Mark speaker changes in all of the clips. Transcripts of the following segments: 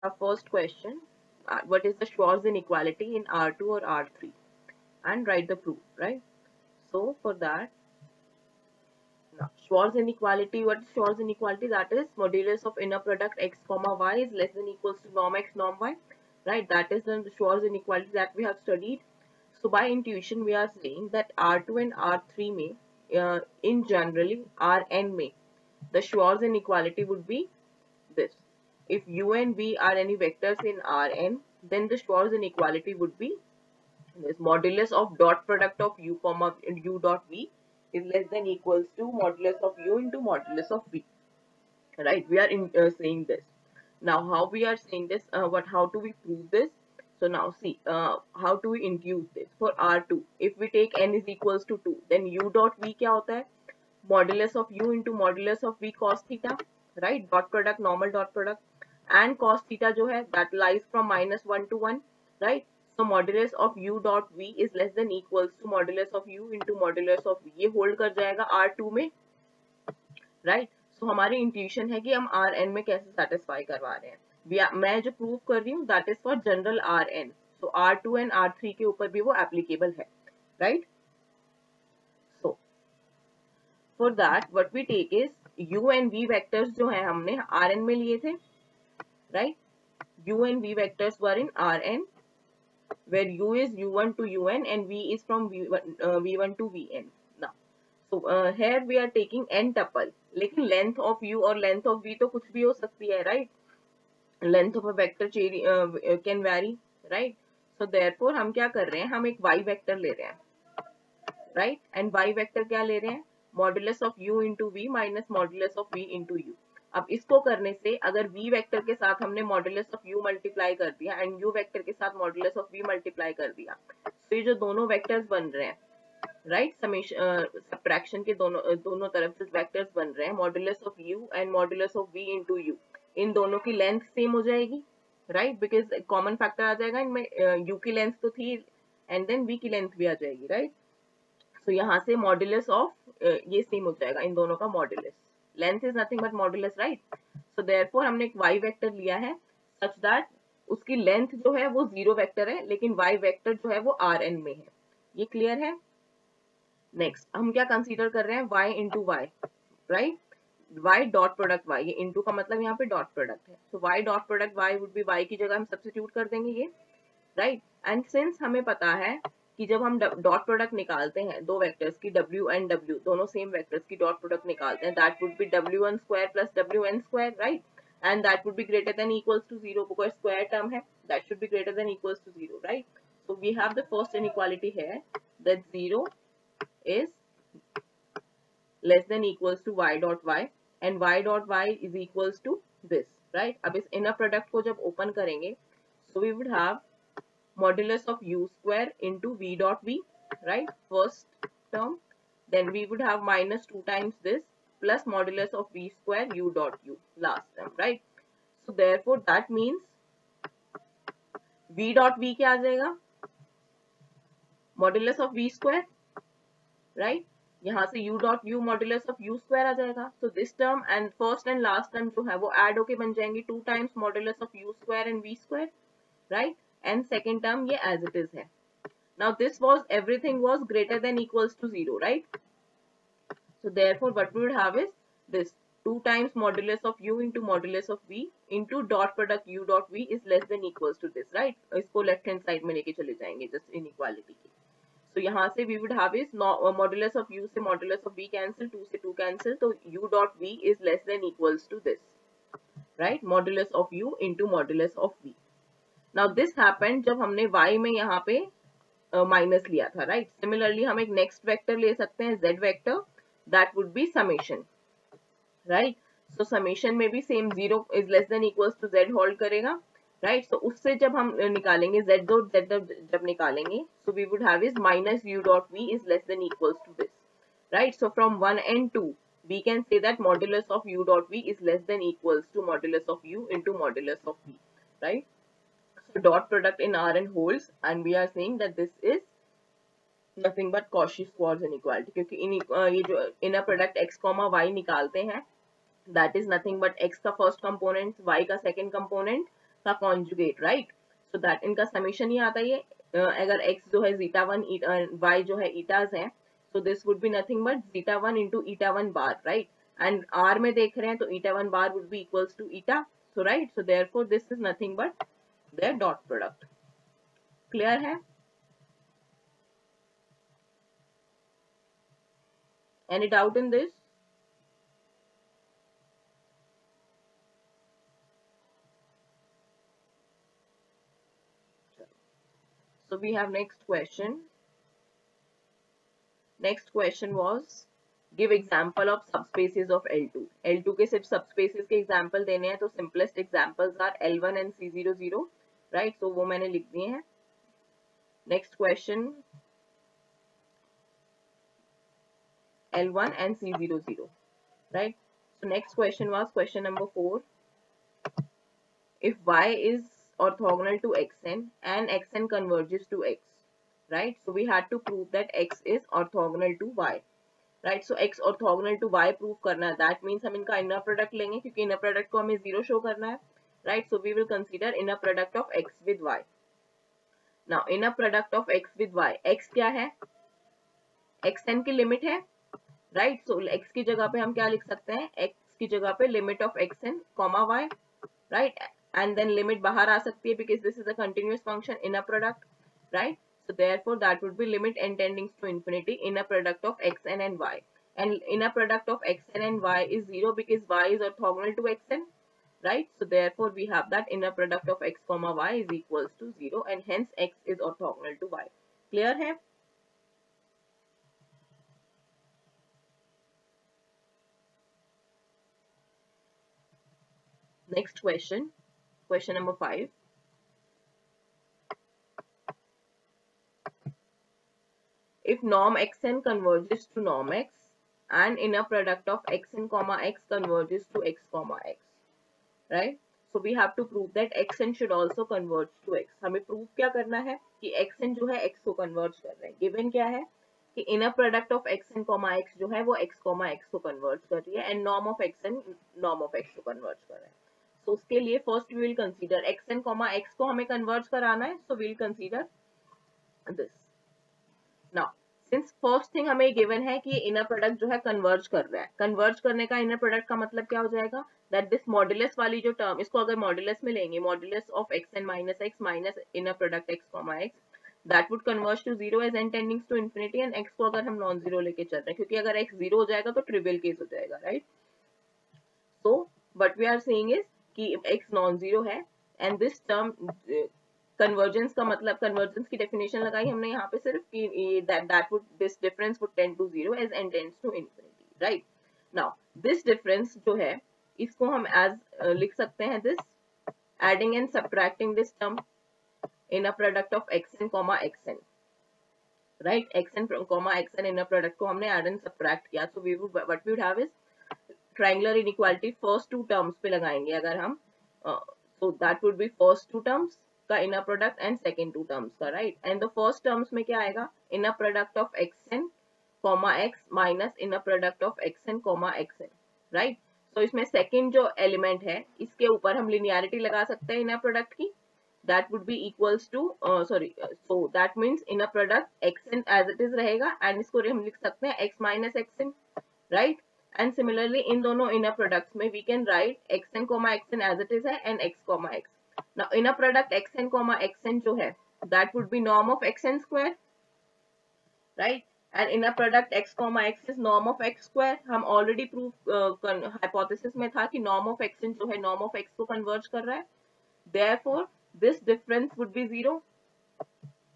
Speaker 1: our first question. What is the Schwarz inequality in R2 or R3? And write the proof, right? So for that, now Schwarz inequality, what is Schwarz inequality? That is modulus of inner product x comma y is less than equals to norm x norm y, right? That is the Schwarz inequality that we have studied. So by intuition, we are saying that R2 and R3 may, in generally Rn may, the Schwarz inequality would be this. If u and v are any vectors in Rn, then the Schwarz inequality would be this: modulus of dot product of u comma u dot v is less than equals to modulus of u into modulus of v. Right? We are saying this. Now, how we are saying this? How do we prove this? So now see, how do we induce this? For R2, if we take n is equals to 2, then u dot v क्या होता है? Modulus of u into modulus of v cos theta, right? Dot product, normal dot product, and cos theta जो है, that lies from -1 to 1, right? So modulus of u dot v is less than equals to modulus of u into modulus of v. ये hold कर जाएगा R2 में, right? So हमारी intuition है कि हम Rn में कैसे satisfy करवा रहे हैं. मैं जो prove कर रही हूँ that is for general Rn. So R2 and R3 के ऊपर भी वो applicable है, right? So for that what we take is u and v vectors जो है हमने Rn में लिए थे, right? U and v vectors were in Rn, where u is u1 to un and v is from v1 to vn. Now, so here we are taking n tuple, लेकिन length of u और length of v तो कुछ भी हो सकती है, right? Length of a vector can vary, right? So therefore हम क्या कर रहे हैं? हम एक y vector ले रहे हैं, right? And y vector क्या ले रहे हैं? Modulus of u into v minus modulus of v into u. अब इसको करने से अगर v वेक्टर के साथ हमने मॉडुलस ऑफ u मल्टीप्लाई कर दिया एंड u वेक्टर के साथ मॉडुलस ऑफ v मल्टीप्लाई कर दिया, तो ये जो दोनों वेक्टर्स बन रहे हैं, राइट, सब्ट्रैक्शन के दोनों तरफ से वेक्टर्स बन रहे हैं, modulus of u and modulus of v into u, इन दोनों की लेंथ सेम हो जाएगी, राइट? बिकॉज कॉमन फैक्टर आ जाएगा इनमें, u की लेंथ तो थी एंड देन v की लेंथ भी आ जाएगी, राइट? तो यहाँ से मॉडुलस ऑफ ये सेम हो जाएगा, इन दोनों का modulus. Length is nothing but modulus, right? So therefore हमने एक y वेक्टर लिया है सच दैट उसकी लेंथ जो है वो 0 वेक्टर है, लेकिन y वेक्टर जो है वो Rn में है. ये क्लियर है? नेक्स्ट हम क्या कंसीडर कर रहे हैं? y into y, right? y dot product y, ये इंटू का मतलब यहाँ पे डॉट प्रोडक्ट है. So y dot product y would be y की जगह हम सब्स्टिट्यूट कर देंगे ये, राइट? एंड सिंस हमें पता है कि जब हम डॉट प्रोडक्ट निकालते हैं दो वेक्टर्स की, w एंड w दोनों सेम वेक्टर्स की डॉट प्रोडक्ट निकालते हैं, that would be w1 square plus wn square, right? And that would be greater than equals to 0 because square term है, that should be greater than equals to 0, right? So we have the first inequality here that 0 is less than equals to y dot y and y dot y is equals to this, right? अब इस inner product को जब open करेंगे, so we would have modulus of u square into v dot v, right? First term. Then we would have minus 2 times this plus modulus of v square u dot u last term, right? So therefore that means v dot v क्या आ जाएगा? Modulus of v square, right? यहाँ से u dot u modulus of u square आ जाएगा. So this term and first and last term जो है वो add होके बन जाएंगे 2 times modulus of u square and v square, right? And second term ये as it is है. Now this was everything was greater than equals to 0, right? So therefore what we would have is this 2 times modulus of u into modulus of v into dot product u dot v is less than equals to this, right? इसको left hand side में लेके चले जाएंगे just inequality की. So यहाँ से we would have is modulus of u से modulus of v cancel, 2 से 2 cancel, तो u dot v is less than equals to this, right? Modulus of u into modulus of v. Now this happened जब हमने y में यहाँ पे minus लिया था, right? Similarly हम एक next vector ले सकते हैं z vector, that would be summation, right? So summation में भी same 0 is less than equals to z hold करेगा, right? So उससे जब हम निकालेंगे z dot z जब निकालेंगे, so we would have is minus u dot v is less than equals to this, right? So from 1 and 2 we can say that modulus of u dot v is less than equals to modulus of u into modulus of v, right? So dot product in Rn holds and we are saying that this is nothing but Cauchy-Schwarz inequality, क्योंकि ये जो inner product x, y निकालते हैं that is nothing but x का first component, y का second component का conjugate, right. So that इनका summation ही आता है। अगर x जो है zeta 1 y जो है ईटाज है, so this would be nothing but zeta 1 into eta 1 bar, right? And r में देख रहे हैं तो eta 1 bar would be equals to eta, so right, so therefore this is nothing but their dot product. Clear है? Any doubt in this? So we have next question. Next question was give example of subspaces of L2. L2 के सिर्फ subspaces के example देने हैं, तो simplest examples are L1 and C00, right? So वो मैंने लिख दिए हैं. Next question, L1 and C00, right? So next question was question number 4. If y is orthogonal to xn and xn converges to x, right? So we had to prove that x is orthogonal to y. Right, so x orthogonal to y prove करना है, that means हम इनका inner product लेंगे क्योंकि inner product को हमें 0 show करना है, right. So we will consider inner product of x with y. Now inner product of x with y, x क्या है, xn की लिमिट है, राइट। सो x की जगह पे हम क्या लिख सकते हैं, x की जगह पे limit of xn comma y, right, and then limit बाहर आ सकती है because this is a continuous function inner product, right. So therefore that would be limit n tending to infinity inner product of xn and y, and inner product of xn and y is 0 because y is orthogonal to xn, right? So therefore we have that inner product of x comma y is equals to 0 and hence x is orthogonal to y. Clear है? Next question, question number 5. If norm xn converges to norm x and inner product of xn comma x converges to x comma x, right? So we have to prove that xn should also converge to x. हमें prove क्या करना है कि xn जो है x को converge कर रहे हैं. Given क्या है कि inner product of xn comma x जो है वो x comma x को converge कर रही है and norm of xn norm of x को converge कर रहा है. So उसके लिए first we will consider xn comma x को हमें converge कराना है. So we will consider this. Now since first thing हमें गिवन है कि इनर प्रोडक्ट जो है कन्वर्ज कर रहा है, कन्वर्ज करने का इनर प्रोडक्ट का मतलब क्या हो जाएगा, दैट दिस मॉड्यूलस वाली जो टर्म, इसको अगर मॉड्यूलस में लेंगे, modulus of x n minus x minus inner product x comma x, that would converge to 0 as n tending to infinity, and x को अगर हम नॉन जीरो लेके चल रहे हैं, क्योंकि अगर x 0 हो जाएगा तो ट्रिवियल केस हो जाएगा, right. So what we are saying is कि x नॉन जीरो है एंड दिस टर्म कन्वर्जेंस का मतलब, कन्वर्जेंस की डेफिनेशन लगाई हमने यहाँ पे सिर्फ कि that would this difference would tend to 0 as n tends to infinity, right. Now this difference जो है इसको हम एज लिख सकते हैं this adding and subtracting this term inner product of xn comma xn, right. xn comma xn inner product को हमने add and subtract किया, so we would what we would have is triangular inequality first two terms पे लगाएंगे अगर हम, सो that would be first two terms का inner product and second two terms का, right. And the first terms में क्या आएगा, inner product of xn comma x minus inner product of xn comma xn, right. तो इसमें second जो element है इसके ऊपर हम लिनियरिटी लगा सकते हैं इनर प्रोडक्ट की, that would be equals to sorry, so that means inner product xn as it is रहेगा एंड इसको हम लिख सकते हैं x minus xn, right. And similarly इन दोनों इनर प्रोडक्ट्स में we can write xn comma xn as it is है and x comma x. Now inner product xn comma xn जो है that would be norm of xn square, right, and inner product x comma x is norm of x square. हम already proof hypothesis में था कि norm of xn जो है norm of x को converge कर रहा है, therefore this difference would be 0,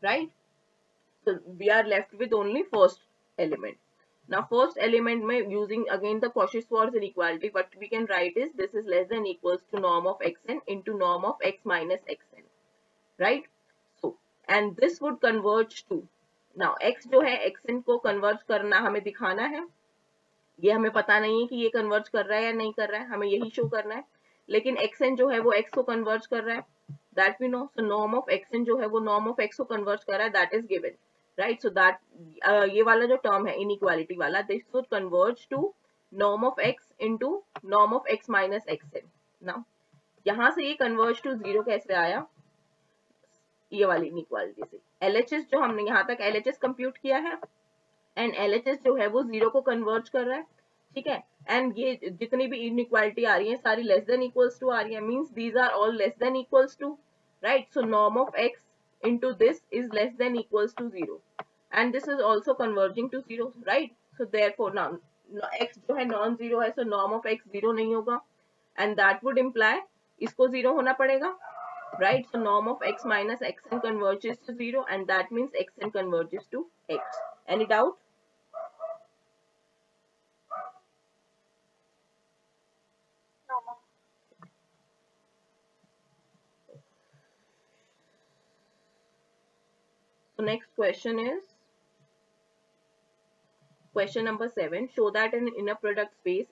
Speaker 1: right. So we are left with only first element. Now first element में using again the Cauchy-Schwarz inequality, what we can write is this is less than equals to norm of xn into norm of x minus xn, right. So and this would converge to, now x जो है xn को converge करना हमें दिखाना है, ये हमें पता नहीं है कि ये converge कर रहा है या नहीं कर रहा है, हमें यही शो करना है, लेकिन xn जो है वो x को converge कर रहा है, that we know. So norm of xn जो है वो norm of x को converge कर रहा है, that is given, right. So that ये वाला जो term है inequality वाला, this would converge to norm of x into norm of x minus xn. Now यहाँ से ये कन्वर्ज टू जीरो कैसे आया, ये वाली इनइक्वालिटी से। LHS जो हमने यहाँ तक LHS कंप्यूट किया है, एंड LHS जो है वो जीरो को कन्वर्ज कर रहा है, ठीक है। एंड ये जितनी भी इनइक्वालिटी आ रही है सारी लेस देन इक्वल्स टू आ रही है, means these are all less than equals to, right. So norm of x into this is less than equals to 0 and this is also converging to 0, right? So therefore now x जो है non zero है, so norm of x zero नहीं होगा, and that would imply इसको zero होना पड़ेगा, right? So norm of x minus xn converges to 0 and that means xn converges to x. Any doubt? So next question is question number 7. Show that in inner product space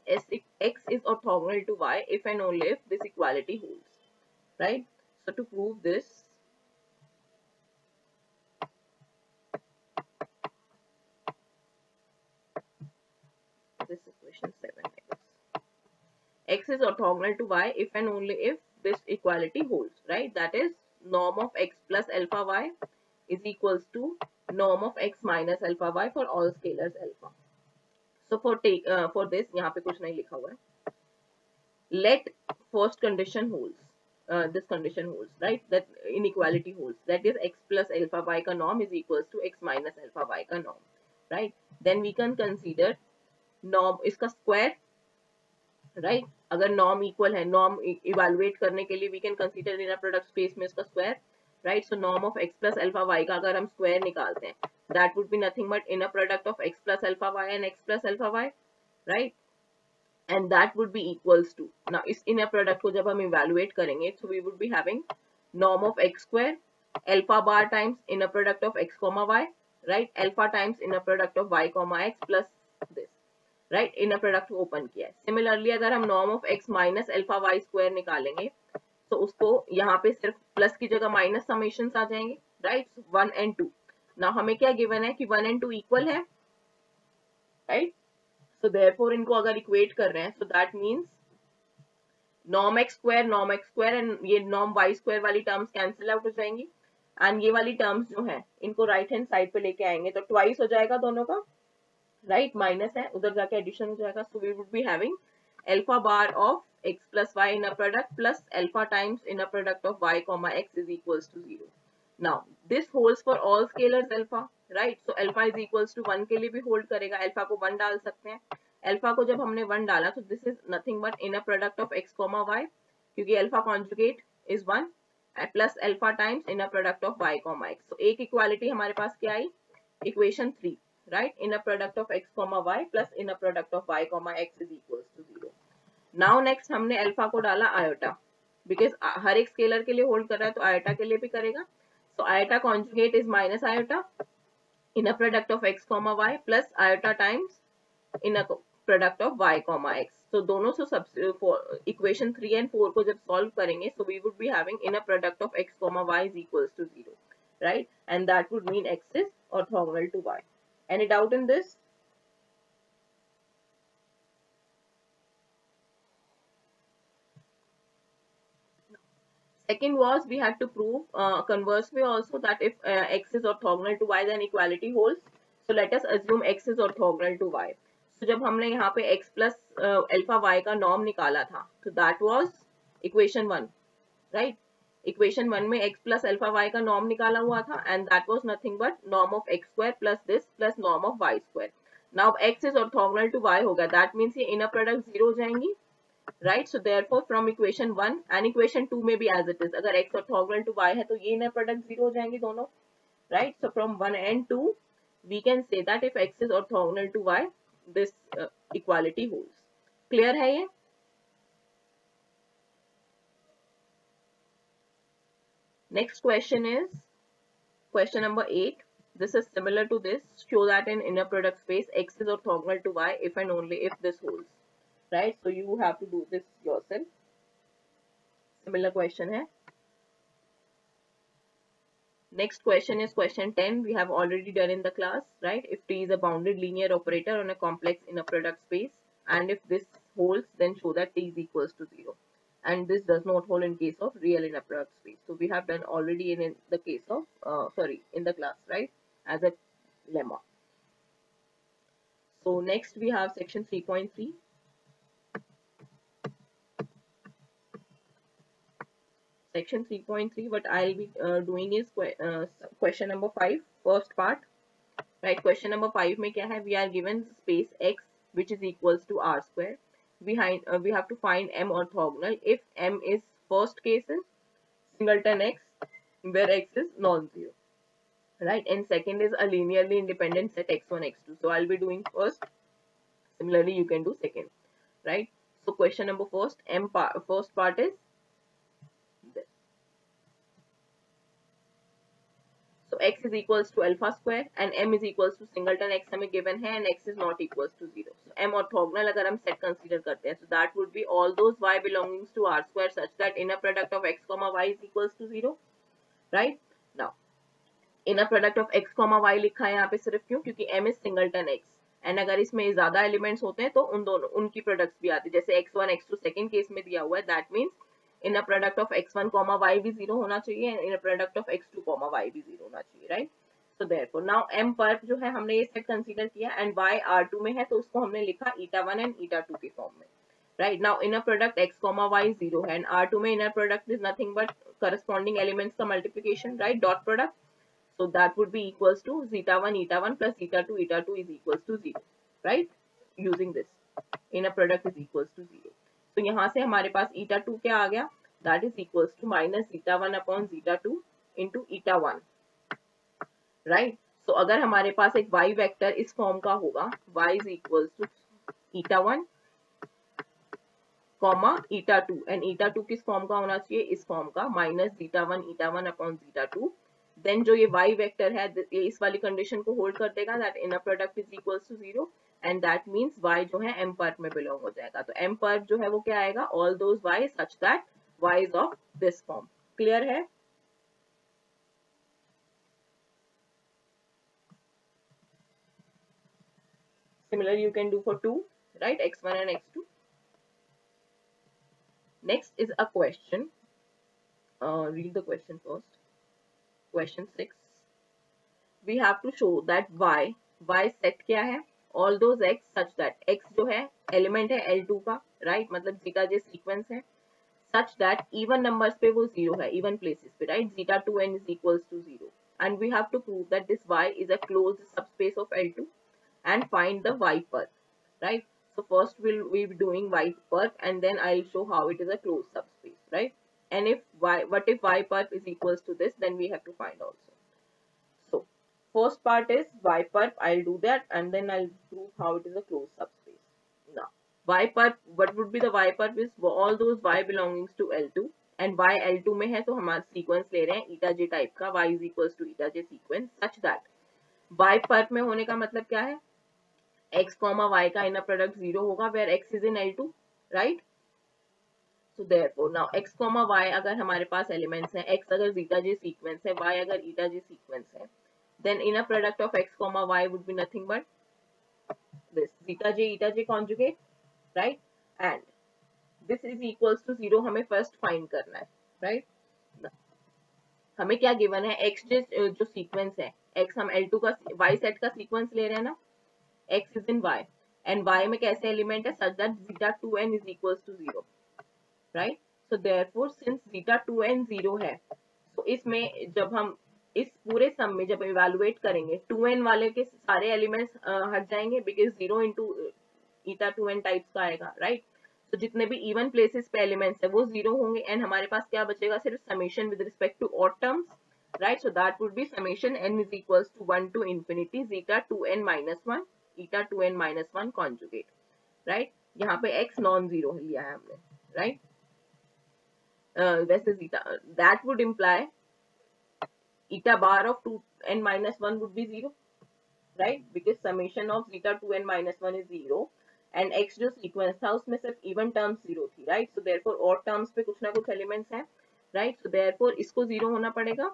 Speaker 1: x is orthogonal to y if and only if this equality holds, right? So to prove this, this is question 7. X is orthogonal to y if and only if this equality holds, right? That is norm of x plus alpha y is equals to norm of x minus alpha y for all scalars alpha. So for this यहाँ पे कुछ नहीं लिखा हुआ है. Let first condition holds. This condition holds, right? That inequality holds. That is x plus alpha y का norm is equals to x minus alpha y का norm, right? Then we can consider norm इसका square, right? अगर norm equal है, norm evaluate करने के लिए we can consider in a product space में इसका square, right? So norm of x plus alpha y का अगर हम square निकालते हैं, that would be nothing but inner product of x plus alpha y and x plus alpha y, right? And that would be equals to, now इस inner product को जब हम evaluate करेंगे, so we would be having norm of x square alpha bar times inner product of x comma y, right? Alpha times inner product of y comma x plus this, right? Inner product open किया है. Similarly अगर हम norm of x minus alpha y square निकालेंगे तो उसको यहाँ पे सिर्फ प्लस की जगह माइनस समेशंस आ जाएंगे, राइट? 1 and 2. ना हमें क्या गिवन है कि 1 and 2 इक्वल है, राइट? सो देयरफॉर इनको अगर इक्वेट कर रहे हैं सो that means norm x square and ये नॉर्म y स्क्वायर वाली टर्म्स कैंसिल आउट हो जाएंगी एंड ये वाली टर्म्स जो है इनको राइट हैंड साइड पे लेके आएंगे तो ट्वाइस हो जाएगा दोनों का, राइट? माइनस है उधर जाके एडिशन हो जाएगा. So we would be having alpha bar of x plus y inner product plus alpha times inner product of y comma x is equals to 0. Now this holds for all scalars alpha, right? So alpha is equals to 1 के लिए भी hold करेगा. Alpha को 1 डाल सकते हैं. Alpha को जब हमने 1 डाला तो this is nothing but in a product of x comma y क्योंकि alpha conjugate is 1 plus alpha times inner product of y comma x. सो एक इक्वालिटी हमारे पास क्या आई, equation 3, right? Inner product of x comma y plus inner product of y comma x is equals to 0. Now next हमने alpha को डाला iota, because हर एक scalar के लिए hold कर रहा है तो आयोटा के लिए भी करेगा. So iota conjugate is minus iota inner product of x comma y plus iota times inner product of y comma x. So दोनों से इक्वेशन 3 and 4 को जब सॉल्व करेंगे so we would be having inner product of x comma y is equals to 0, right? And that would mean x is orthogonal to y. Any doubt in this? Second was we had to prove converse way also that if x is orthogonal to y then equality holds. So let us assume x is orthogonal to y. So जब हमने यहाँ पे x plus alpha y का norm निकाला था तो that was equation 1, right? Equation 1 में x plus alpha y का norm निकाला हुआ था and that was nothing but norm of x square plus this plus norm of y square. Now x is orthogonal to y होगा, that means ये inner product 0 हो जाएंगी, right? So therefore from equation 1 and equation 2 में भी as it is अगर x orthogonal to y है तो ये inner product 0 हो जाएंगे दोनों, right? So from 1 and 2 we can say that if x is orthogonal to y this equality holds. Clear है ये? Next question is question number 8. This is similar to this. Show that in inner product space x is orthogonal to y if and only if this holds, right? So you have to do this yourself. Similar question hai. Next question is question 10. We have already done in the class, right? If T is a bounded linear operator on a complex inner product space and if this holds then show that T is equals to 0. and this does not hold in case of real inner product space. So we have done already in the case of in the class, right, as a lemma. So next we have section 3.3. Section 3.3, what I'll be doing is question number 5, first part, right? Question number 5 में क्या है? We are given space x which is equals to r square. We have to find M orthogonal if M is first case is singleton x where x is non-zero, right? And second is a linearly independent set x1 x2. So I'll be doing first. Similarly, you can do second, right? So question number first part is this. So x is equals to alpha square and m is equals to singleton x हमें given है and x is not equals to 0. So m orthogonal अगर हम set consider करते हैं, so that would be all those y belongings to r square such that inner product of x comma y is equals to 0, right? Now inner product of x comma y लिखा है यहाँ पे सिर्फ क्यों? क्योंकि m is singleton x and अगर इसमें ज्यादा elements होते हैं तो उनकी products भी आती है, जैसे x1 x2 second case में दिया हुआ है, that means inner product of x1 comma y भी 0 होना चाहिए and inner product of x2 comma y भी 0 होना चाहिए, right? So therefore now m पर जो है हमने ये set consider किया and y r2 में है तो उसको हमने लिखा eta1 and eta2 के form में, right? Now inner product x comma y 0 है and r2 में inner product is nothing but corresponding elements का multiplication, right? Dot product. So that would be equals to zeta1 eta1 plus eta2 is equals to 0, right? Using this inner product is equals to 0. तो यहाँ से हमारे पास eta2 क्या आ गया? That is equals to minus zeta1 upon zeta2 into eta1, right? So अगर हमारे पास एक y vector इस फॉर्म का होगा, y is equals to eta1 comma eta2 and eta2 किस फॉर्म का होना चाहिए? इस फॉर्म का, minus zeta1 eta1 upon zeta2. Then जो ये y वेक्टर है ये इस वाली कंडीशन को होल्ड कर देगा, that inner product is equals to 0 and that means y जो है m पर्प में बिलोंग हो जाएगा. तो m पर्प जो है वो क्या आएगा? All those y such that y is of this form. Clear है? Similarly you can do for 2, right? x1 and x2. Next is a question. Read the question first. Question 6. We have to show that y set क्या है? All those x such that x जो है element है L2 का, right? मतलब zeta j sequence है such that even numbers पे वो 0 है, even places पे, right? Zeta 2n is equals to 0 and we have to prove that this y is a closed subspace of L2 and find the y perp, right? So first we'll be doing y perp and then I'll show how it is a closed subspace, right? And if what if y perp is equals to this, then we have to find also. So first part is y perp, I'll do that and then I'll prove how it is a closed subspace. Now y perp, what would be the y perp is all those y belongings to L2 and y L2 में है तो हमारा sequence ले रहे हैं eta j type का, y is equals to eta j sequence such that y perp में होने का मतलब क्या है? x comma y का inner product 0 होगा where x is in L2, right? So therefore now x comma y अगर हमारे पास elements हैं, x अगर zeta j sequence है, y अगर eta j sequence है, then inner product of x comma y would be nothing but this zeta j conjugate, right? And this is equals to 0 हमें first find करना है, right? हमें क्या given है? x जो sequence है, x हम L2 का y set का sequence ले रहे हैं ना, x is in y and y में कैसे element है such that zeta 2n is equals to 0, right? So therefore since zeta 2n 0 है, so इसमें जब हम इस पूरे सम में जब इवेलुएट करेंगे 2n वाले के सारे एलिमेंट्स हट जाएंगे because 0 into eta 2n types का आएगा, राइट? तो जितने भी इवन प्लेसेस पे एलिमेंट्स है वो 0 होंगे एंड हमारे पास क्या बचेगा? सिर्फ summation with respect to odd terms, right? So that would be summation n is equals to 1 to infinity zeta 2n minus 1 eta 2n minus 1 conjugate, right? यहाँ पे x नॉन जीरो लिया है हमने, right? वैसे zeta that would imply eta bar of 2n minus 1 would be 0, right? Because summation of zeta 2n minus 1 is 0 and x जो sequence था उसमें सिर्फ इवन टर्म्स 0 थी, right? So therefore odd terms पे कुछ ना कुछ एलिमेंट्स हैं, right? So therefore इसको 0 होना पड़ेगा,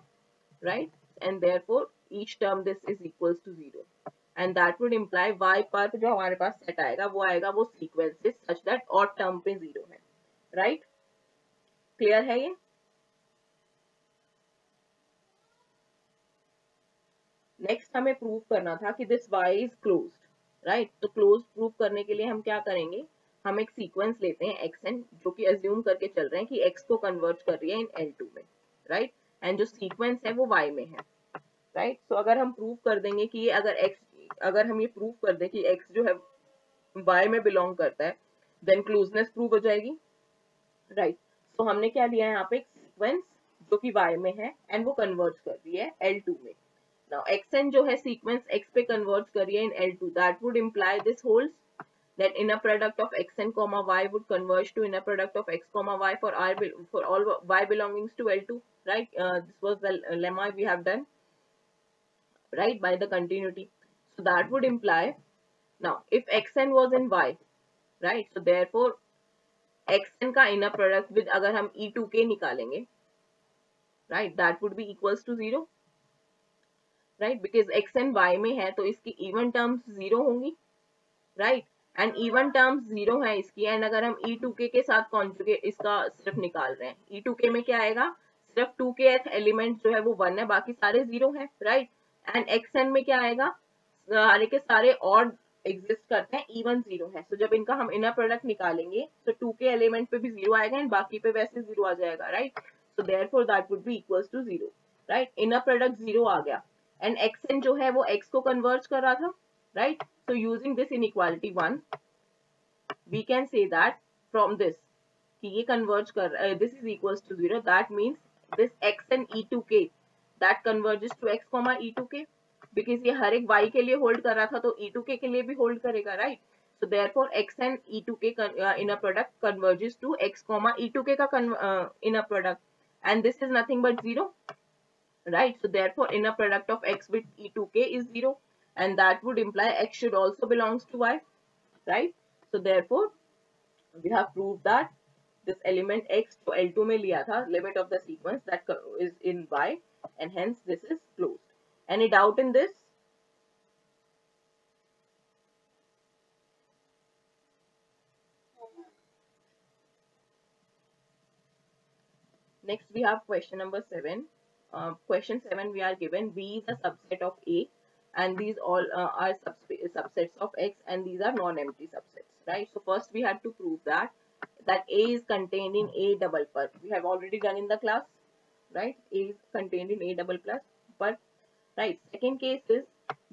Speaker 1: right? And therefore each term this is equals to 0 and that would imply y पर जो हमारे पास सेट आएगा वो आएगा वो sequences such that odd term पे 0 है, right? क्लियर है ये? नेक्स्ट हमें प्रूव करना था कि this y is closed, right? तो क्लोज प्रूव करने के लिए हम क्या करेंगे, हम एक सीक्वेंस लेते हैं xn, जो कि अज्यूम करके चल रहे हैं कि x को कन्वर्ट कर रही है इन L2 में, राइट? एंड जो सीक्वेंस है वो y में है, राइट? सो अगर हम प्रूव कर देंगे कि ये अगर हम ये प्रूव कर दें कि x जो है y में बिलोंग करता है, देन क्लोजनेस प्रूव हो जाएगी, राइट? सो हमने क्या लिया है यहाँ पे, एक सीक्वेंस जो कि y में है एंड वो कन्वर्ट कर रही है L2 में. Now xn जो है सीक्वेंस x पे कन्वर्ट कर रही है इन L2, that would imply this holds that inner product of xn comma y would converge to inner product of x comma y for all y belongings to L2, right? This was the lemma we have done, right, by the continuity. So that would imply, now if xn was in y, right, so therefore xn का inner product with अगर हम e2k निकालेंगे, right, that would be equals to 0, right, because xn y में है तो इसकी even terms 0 होंगी, right, and even terms 0 है इसकी, and अगर हम e2k के साथ कॉन्जुगेट इसका सिर्फ निकाल रहे हैं, e2k में क्या आएगा, सिर्फ 2kth एलिमेंट जो है वो 1 है, बाकी सारे 0 है, राइट? एंड xn में क्या आएगा, सारे के सारे ऑड एग्जिस्ट करते हैं, इवन 0 है. सो जब इनका हम इनर प्रोडक्ट निकालेंगे तो 2k एलिमेंट पे भी 0 आएगा एंड बाकी पे वैसे 0 आ जाएगा, right? So therefore that would be equals to 0, right? Inner product 0 आ गया एंड xn जो है वो x को कन्वर्ज कर रहा था, right? So using this inequality 1, we can say that from this कि ये converge कर this is equals to 0, that means this x and e2k that converges to x comma e2k, because ये हर एक y के लिए hold कर रहा था तो e2k के लिए भी hold करेगा, right? So therefore x and e2k inner product converges to x comma e2k का inner product, and this is nothing but 0, right? So therefore inner product of x with e2k is 0, and that would imply x should also belongs to y, right? So therefore we have proved that this element x to L2 में लिया था, limit of the sequence that is in y, and hence this is closed. Any doubt in this? Next we have question number 7. Question 7 we are given B is a subset of A, and these all are subsets of X, and these are non-empty subsets, right? So first we had to prove that A is contained in A double per. We have already done in the class, right? A is contained in A double plus per, right? Second case is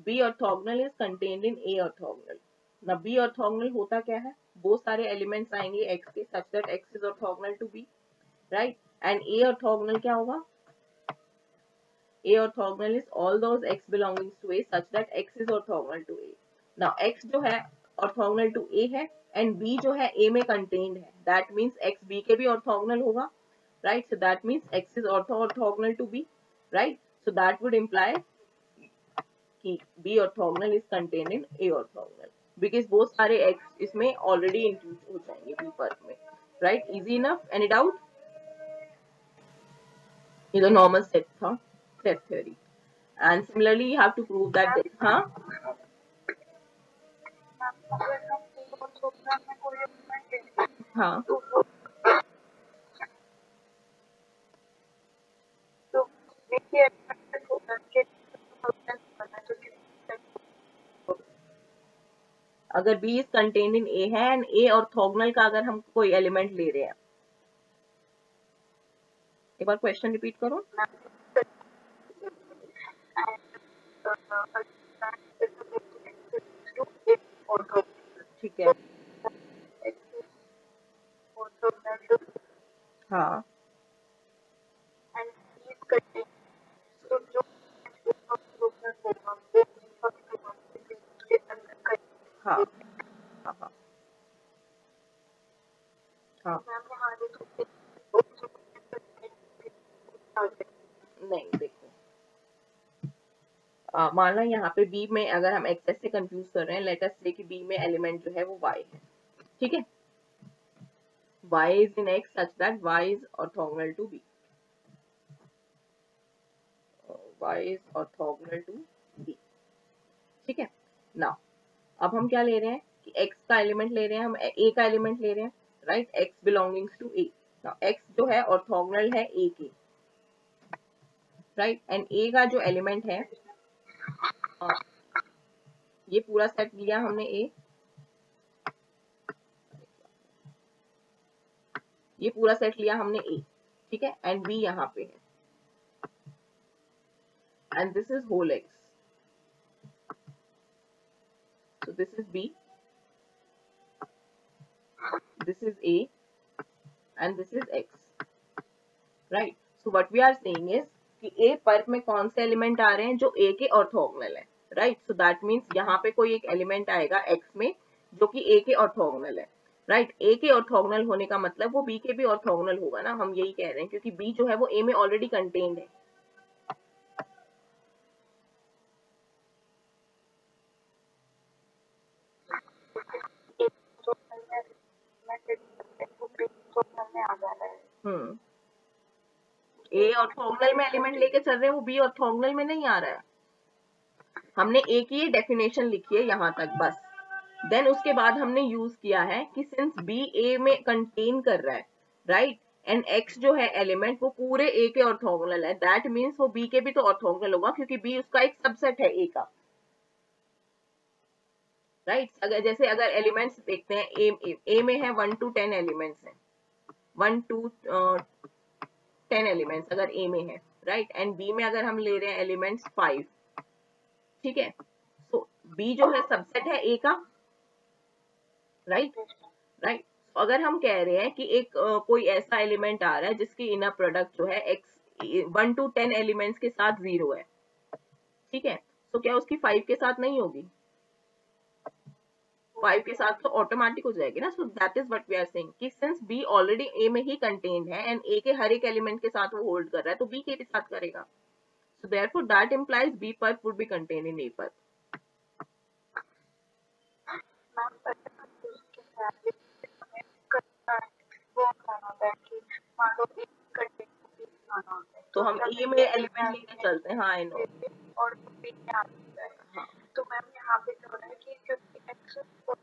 Speaker 1: B orthogonal is contained in A orthogonal. Now B orthogonal होता क्या है? वो सारे elements आएंगे X के such that X is orthogonal to B, right? And A orthogonal क्या होगा? A orthogonal is all those x belongings to A such that x is orthogonal to A. Now x जो है orthogonal to A है and B जो है A में contained है. That means x B के भी orthogonal होगा, right? So that means x is orthogonal to B, right? So that would imply कि B orthogonal is contained in A orthogonal, because वो सारे x इसमें already include हो जाएंगे B पर में, right? Easy enough? Any doubt? ये तो normal set था, set theory. And similarly you have to prove that this, हाँ अगर B is contained in A है and A orthogonal का अगर हम कोई एलिमेंट ले रहे हैं, एक बार क्वेश्चन रिपीट करो. ठीक है, हाँ हाँ हाँ हाँ नहीं देखो, मान लो यहाँ पे B में अगर हम एक्सेस से कंफ्यूज कर रहे हैं, लेट अस से कि B में एलिमेंट जो है वो Y है, ठीक है? Y is in X such that Y is orthogonal to B. Y is orthogonal to B, ठीक है? नाउ अब हम क्या ले रहे हैं कि x का एलिमेंट ले रहे हैं, हम A का एलिमेंट ले रहे हैं, right? X belongings to A. Now x जो है ऑर्थोगोनल है a के, राइट, एंड a का जो एलिमेंट है, ये पूरा सेट लिया हमने a, ये पूरा सेट लिया हमने a, ठीक है, एंड b यहाँ पे है, and this is whole x, so this is b, this is a, and this is x, right? So what we are saying is कि a पर्प में कौन से एलिमेंट आ रहे हैं जो a के ऑर्थोगोनल है, राइट? सो दैट मीन्स यहाँ पे कोई एक एलिमेंट आएगा x में जो कि a के ऑर्थोगोनल है, राइट? a के ऑर्थोगोनल होने का मतलब वो b के भी ऑर्थोगोनल होगा ना, हम यही कह रहे हैं, क्योंकि b जो है वो a में ऑलरेडी कंटेन्ड है। ए ऑर्थोगोनल में एलिमेंट लेके चल रहे हैं, वो बी ऑर्थोगोनल में नहीं आ रहा है। हमने ए की ये डेफिनेशन लिखी है यहाँ तक बस, देन उसके बाद हमने यूज किया है कि सिंस बी ए में कंटेन कर रहा है, राइट, एंड एक्स जो है एलिमेंट वो पूरे ए के ऑर्थोगोनल है, दैट मीन्स वो बी के भी तो ऑर्थोगोनल होगा, क्योंकि बी उसका एक सबसेट है ए का, राइट? जैसे अगर एलिमेंट्स देखते हैं, ए में है 1 to 10 एलिमेंट्स हैं, 1 to 10 एलिमेंट्स अगर ए में है, राइट, एंड बी में अगर हम ले रहे हैं एलिमेंट्स 5, ठीक है, तो बी जो है सबसेट है ए का, राइट, राइट। अगर हम कह रहे हैं कि एक कोई ऐसा एलिमेंट आ रहा है जिसकी इनर प्रोडक्ट जो है एक्स 1 to 10 एलिमेंट्स के साथ 0 है, ठीक है, तो क्या उसकी 5 के साथ नहीं होगी? 5 के साथ तो ऑटोमेटिक हो जाएगी ना। So that is what we are saying कि सिंस बी ऑलरेडी ए में ही कंटेन्ड है एंड ए के हर एक एलिमेंट के साथ वो होल्ड कर रहा है, तो बी के भी साथ करेगा। So therefore that implies B perp would be contained in A perp. तो हम ए में एलिमेंट लेके चलते हैं, हाँ आई नो, और हाँ, तो मैम यहाँ पे क्या हो रहा है कि क्योंकि x और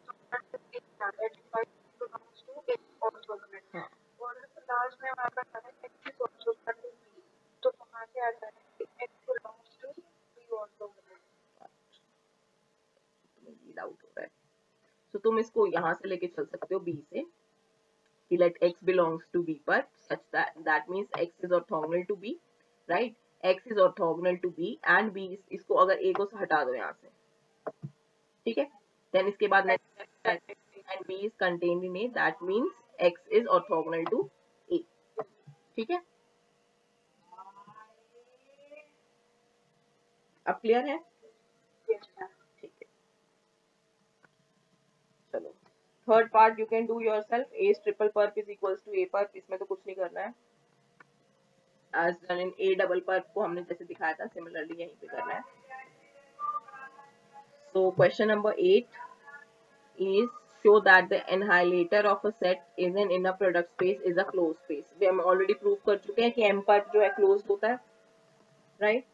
Speaker 1: लास्ट में हमारे पास आता है x is also equal to b, तो वहाँ से आता है कि x belongs to b also, doubt हो रहा है, तो तुम इसको यहाँ से लेके चल सकते हो b से कि let x belongs to b पर such that means x is orthogonal to b, right? x is orthogonal to b and b इसको अगर a को हटा दो यहाँ से, ठीक है, then इसके बाद next and b is contained in a, that means x is orthogonal to a, ठीक है, अब क्लियर है? ठीक है, चलो third part you can do yourself, a triple perp is equals to a perp, इसमें तो कुछ नहीं करना है, as done in a double pulp को हमने जैसे दिखाया था सिमिलरली यहीं पे करना है। So question number 8 is show that the annihilator of a set is an inner product space is a closed space। we हम ऑलरेडी प्रूव कर चुके हैं कि m पर्प जो है क्लोज्ड होता है, राइट,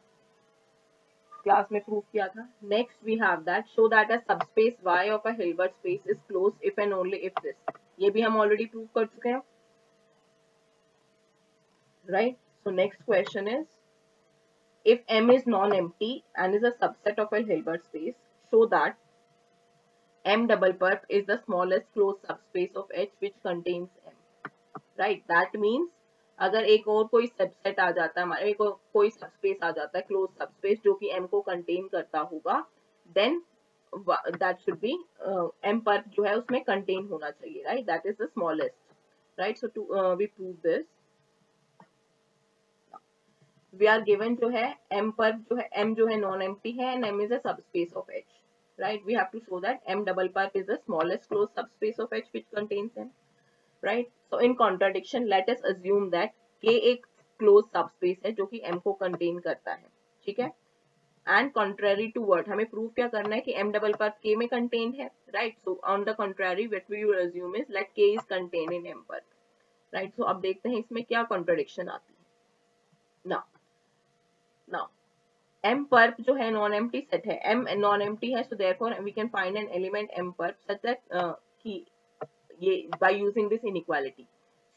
Speaker 1: क्लास में प्रूव किया था। Next we have that show that a subspace y of a Hilbert space is closed if and only if this, ये भी हम ऑलरेडी प्रूव कर चुके हैं, right. So next question is, if M is non-empty and is a subset of a Hilbert space, show that M double perp is the smallest closed subspace of H which contains M, right? That means अगर एक और कोई subset आ जाता है, हमारे कोई subspace आ जाता है क्लोज सबस्पेस जो कि M को कंटेन करता होगा, then that should be M pulp जो है उसमें कंटेन होना चाहिए, right? That is the smallest, right? So to we prove this, we are given जो है M पर्प जो है M जो है नॉन एम्प्टी है and M is a subspace of H, right? We have to show that M double perp is the smallest closed subspace of H which contains M, right? So in contradiction let us assume that K एक closed subspace है जो कि M को contain करता है, ठीक है, and contrary to what, हमें prove क्या करना है कि M double perp K में contained है, right? So on the contrary what we will assume is let K is contained in M perp, right? So अब देखते हैं इसमें क्या contradiction आती है। now M perp जो है नॉन एम्प्टी सेट है, M नॉन एम्प्टी है, so therefore we can find an element M perp such that कि ये by using this inequality,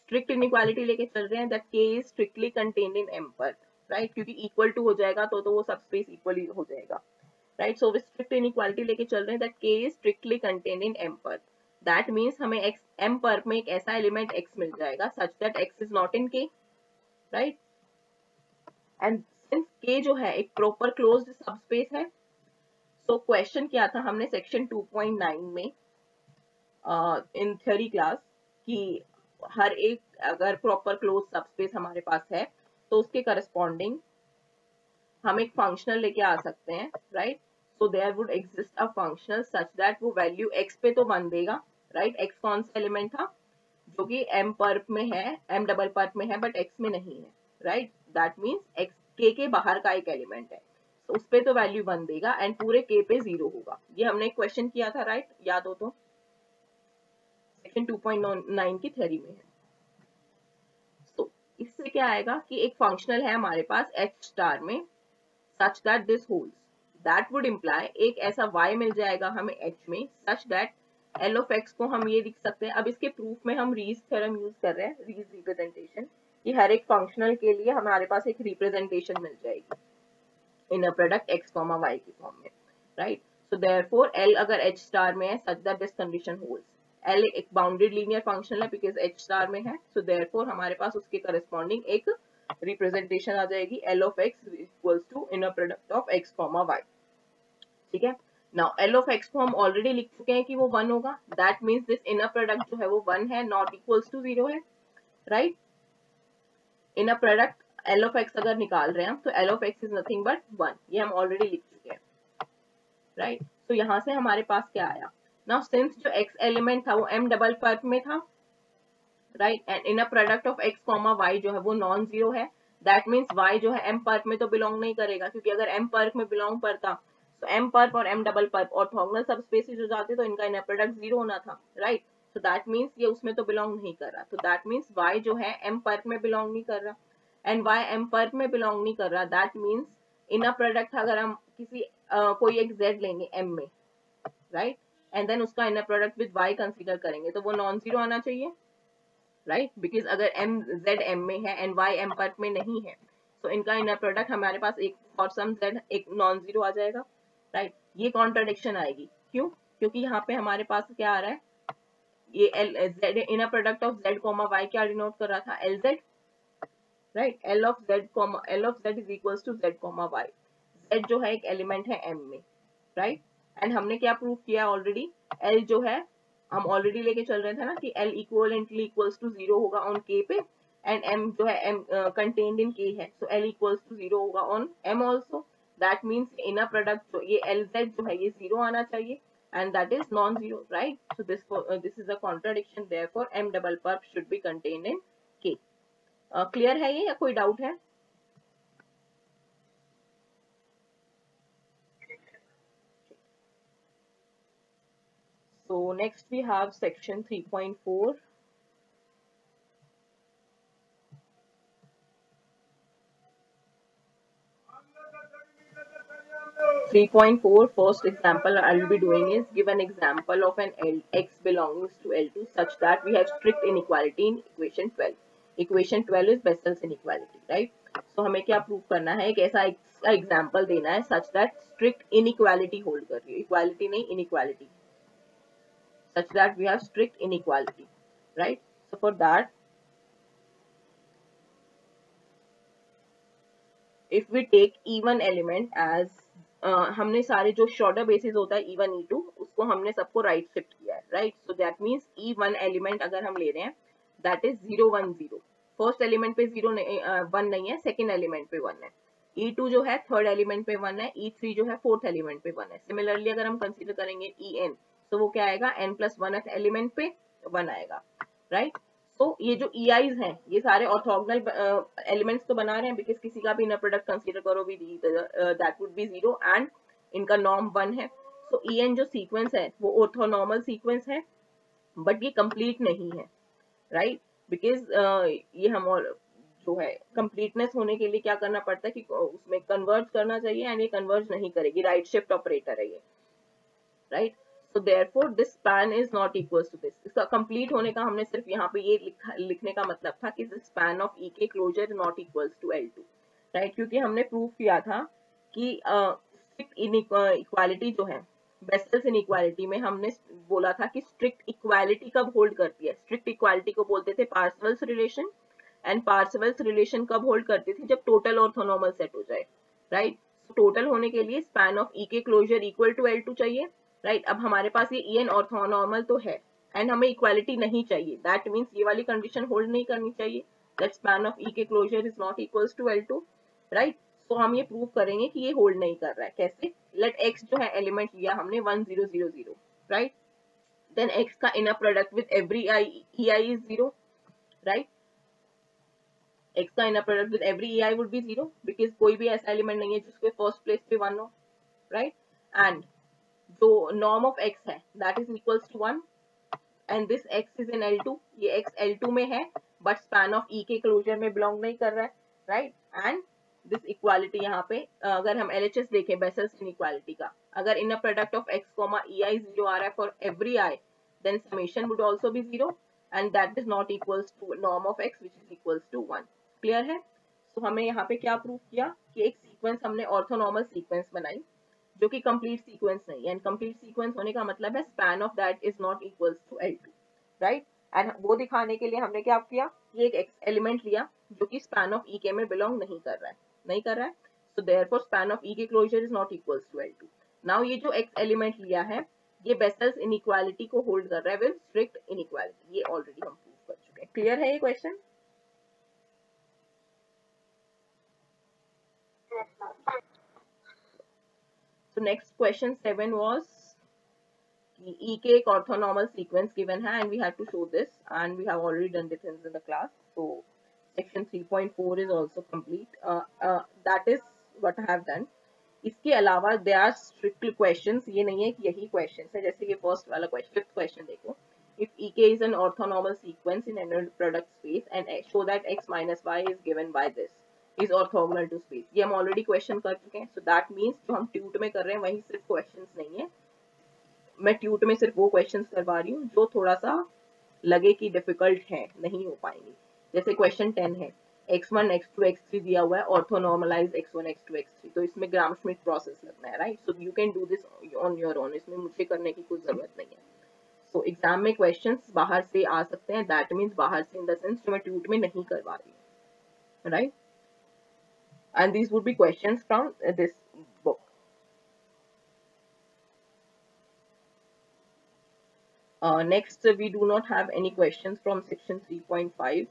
Speaker 1: strict inequality लेके चल रहे हैं that k is strictly contained in M पर, राइट, क्योंकि इक्वल टू हो जाएगा तो वो सबस्पेस इक्वली हो जाएगा, राइट। सो स्ट्रिक्ट इनइक्वालिटी लेके चल रहे हैं that k is strictly contained in M पर, दैट मीन्स हमें x M पर में एक ऐसा एलिमेंट x मिल जाएगा such that x is not in k, right. And since k जो है एक प्रॉपर क्लोज्ड सबस्पेस है, सो क्वेश्चन क्या था हमने सेक्शन 2.9 में इन थ्योरी क्लास कि हर एक अगर प्रॉपर क्लोज सबस्पेस हमारे पास है तो उसके करस्पॉन्डिंग हम एक फंक्शनल लेके आ सकते हैं, right. So there would exist a functional such that वो वैल्यू x पे तो 1 देगा, राइट। x कौन सा एलिमेंट था जो कि M परप में है, M डबल परप में है बट x में नहीं है, right. That means x k के बाहर का एक एलिमेंट है, तो उस पे तो वैल्यू 1 देगा एंड पूरे k पे 0 होगा। ये हमने एक क्वेश्चन किया था, राइट, याद हो तो, सेक्शन 2.9 की थ्योरी में है। तो इससे क्या आएगा कि एक फंक्शनल है हमारे पास h स्टार में such that this holds, that would imply एक ऐसा y मिल जाएगा हमें h में such that L of x को हम ये लिख सकते हैं। अब इसके प्रूफ में हम रीज थ्योरम यूज कर रहे हैं, रीज रिप्रेजेंटेशन, कि हर एक फंक्शनल के लिए हमारे पास एक रिप्रेजेंटेशन मिल जाएगी इन अ प्रोडक्ट x, y की फॉर्म में, राइट। सो देयरफॉर L अगर h स्टार में है such that this condition holds, L एक बाउंडेड लीनियर फंक्शनल है बिकॉज h स्टार में है, सो देयरफॉर हमारे पास उसके करस्पॉन्डिंग एक रिप्रेजेंटेशन आ जाएगी L of x equals to inner product of x, y, ठीक है। नाउ L ऑफ x को हम ऑलरेडी लिख चुके हैं कि वो 1 होगा, that means this inner product जो है वो 1 है, नॉट इक्वल्स टू 0 है, right. Inner product L of x अगर निकाल रहे हैं तो L of x is nothing but 1, ये हम ऑलरेडी लिख चुके हैं, राइट। तो यहां से हमारे पास क्या आया, नाउ सिंस जो x एलिमेंट था वो M डबल परप में था, right, and inner product of x, y जो है वो नॉन जीरो है, दैट मींस y जो है M परप में तो बिलोंग नहीं करेगा, क्योंकि अगर M परप में बिलोंग करता तो M परप और M डबल परप ऑर्थोगोनल सबस्पेसेस हो जाते तो इनका इनर प्रोडक्ट 0 होना था, राइट। तो दैट मींस ये उसमें तो बिलोंग नहीं कर रहा, तो दैट मींस y जो है M परप में बिलोंग नहीं कर रहा, एंड y M परप में बिलोंग नहीं कर रहा, दैट मींस इनर प्रोडक्ट अगर हम किसी कोई एक z लेंगे M में, राइट, एंड देन उसका inner product with y consider करेंगे तो वो नॉन जीरो आना चाहिए, राइट, बिकॉज अगर m z m में है एंड y m परप में नहीं है तो इनका इनर प्रोडक्ट हमारे पास एक फॉर सम z एक नॉन जीरो आ जाएगा, राइट। ये कॉन्ट्राडिक्शन आएगी, क्यों, क्योंकि यहाँ पे हमारे पास क्या आ रहा है, ये z inner product of z, y क्या डिनोट कर रहा था, LZ, right. L of z is equals to z, y, z जो है एक एलिमेंट है m में, राइट। एंड हमने क्या प्रूव किया ऑलरेडी, L जो है हम ऑलरेडी लेके चल रहे थे ना कि L इक्वलेंटली इक्वल्स टू 0 होगा ऑन K पे, एंड M जो है M कंटेन्ड इन K है, सो L इक्वल्स टू 0 होगा on M also, that means inner product जो ये LZ जो है ये 0 आना चाहिए and that is non-zero, right? So this is a contradiction, therefore M double perp should be contained in K. Clear है ये या कोई डाउट है? So next we have section 3.4. 3.4 first example I will be doing is give an example of an x belongs to L2 such that we have strict inequality in equation 12. Equation 12 is Bessel's inequality, right? So हमें क्या prove करना है, एक ऐसा example देना है such that strict inequality hold कर रही है, equality नहीं inequality, such that we have strict inequality, right? So for that if we take even element as हमने सारे जो शॉर्टर बेसिस होता है E1 E2 उसको हमने सबको राइट शिफ्ट किया है, right. So that means E1 element अगर हम ले रहे हैं दैट इज 0 1 0, फर्स्ट एलिमेंट पे 1 नहीं है, सेकंड एलिमेंट पे 1 है, E2 जो है थर्ड एलिमेंट पे 1 है, E3 जो है फोर्थ एलिमेंट पे 1 है। सिमिलरली अगर हम कंसीडर करेंगे En तो वो क्या आएगा, n+1 एलिमेंट पे 1 आएगा, राइट। तो ये जो EIs हैं ये सारे ऑर्थोगोनल एलिमेंट्स तो बना रहे हैं बिकॉज किसी का भी इनर प्रोडक्ट कंसीडर करो भी दैट वुड बी 0 एंड इनका नॉर्म 1 है। सो EN जो सीक्वेंस है वो ऑर्थोनॉर्मल सीक्वेंस है बट ये कंप्लीट नहीं है, राइट, बिकॉज ये हम और जो है कंप्लीटनेस होने के लिए क्या करना पड़ता है कि उसमें कन्वर्ज करना चाहिए एंड ये कन्वर्ज नहीं करेगी, राइट शिफ्ट ऑपरेटर है ये, right. So therefore this span is not equals to this. इसका complete होने का हमने सिर्फ यहाँ पे ये लिखने का मतलब था कि the span of EK closure is not equals to L2, right? क्योंकि हमने प्रूव किया था कि strict inequality जो है बेसेल्स इनइक्वालिटी में हमने बोला था कि स्ट्रिक्ट इक्वालिटी कब होल्ड करती है. स्ट्रिक्ट इक्वालिटी को बोलते थे पार्सेवल्स रिलेशन, एंड पार्सेवल्स रिलेशन कब होल्ड करती थी, जब टोटल ऑर्थोनॉर्मल सेट हो जाए, राइट. टोटल होने के लिए span of EK closure equal to L2 चाहिए, राइट. अब हमारे पास ये EN ऑर्थोनॉर्मल तो है एंड हमें इक्वालिटी नहीं चाहिए. दैट मीन्स ये वाली कंडीशन होल्ड नहीं करनी चाहिए, that span of EK closure is not equals to L2, right. तो हम ये प्रूव करेंगे कि ये होल्ड नहीं कर रहा है. कैसे? लेट x जो है एलिमेंट लिया हमने 1 0 0 0, राइट. देन x का inner product with every ei is 0, right. x का inner product with every ei would be 0 because कोई भी ऐसा एलिमेंट नहीं है जिसके फर्स्ट प्लेस पे 1 हो, राइट. एंड जो नॉर्म ऑफ x है that is equals to 1 and this x is in L2. ये x L2 में है but span of EK closure में बिलोंग नहीं कर रहा है, राइट. एंड दिस इक्वालिटी यहाँ पे अगर हम LHS देखें बेसेल्स इनइक्वालिटी का, अगर inner product of x, ei 0 आ रहा है for every i, then summation would also be 0 and that is not equals to norm of x which is equals to 1. Clear है? सो हमने यहाँ पे क्या प्रूव किया कि एक सीक्वेंस हमने ऑर्थोनॉर्मल सीक्वेंस बनाई जो कि कंप्लीट सीक्वेंस नहीं है, एंड कंप्लीट सीक्वेंस होने का मतलब है span of that is not equals to L2, right. And वो दिखाने के लिए हमने क्या किया, ये एक एलिमेंट लिया जो कि स्पैन ऑफ EK में बिलोंग नहीं कर रहा है, so therefore span of EK closure is not equals to L2. now ये जो x एलिमेंट लिया है ये बेसेल्स इनइक्वालिटी को होल्ड कर रहा है विद स्ट्रिक्ट इनइक्वालिटी. ये ऑलरेडी हम प्रूव कर चुके हैं. क्लियर है ये question? so next question 7 was EK एक ऑर्थोनॉर्मल सीक्वेंस गिवन है and we have to show this and we have already done this in the class. so section 3.4 is also complete. That is what I have done. इसके अलावा there are strict questions. ये नहीं है कि यही questions है. जैसे ये first वाला question, fifth question देखो. If EK is an orthonormal sequence in any product space and show that x minus y is given by this is orthogonal to space. ये हम already question कर चुके हैं. So that means जो हम tweet में कर रहे हैं वही सिर्फ questions नहीं है. मैं ट्यूट में सिर्फ वो questions करवा रही हूँ जो थोड़ा सा लगे कि difficult है, नहीं हो पाएंगे. जैसे क्वेश्चन 10 है, x1 x2 x3 दिया हुआ है, ऑर्थोनॉर्मलाइज x1 x2 x3, तो इसमें ग्राम श्मिट प्रोसेस लगना है, right. So you can do this on your own, इसमें मुझे करने की कोई जरूरत नहीं है. सो एग्जाम में क्वेश्चंस बाहर से आ सकते हैं, दैट मीन्स बाहर से इन द सेंस जो मैं ट्यूट में नहीं करवा रही हूँ, right. And these would be questions from this book. Next we do not have any questions from section 3.5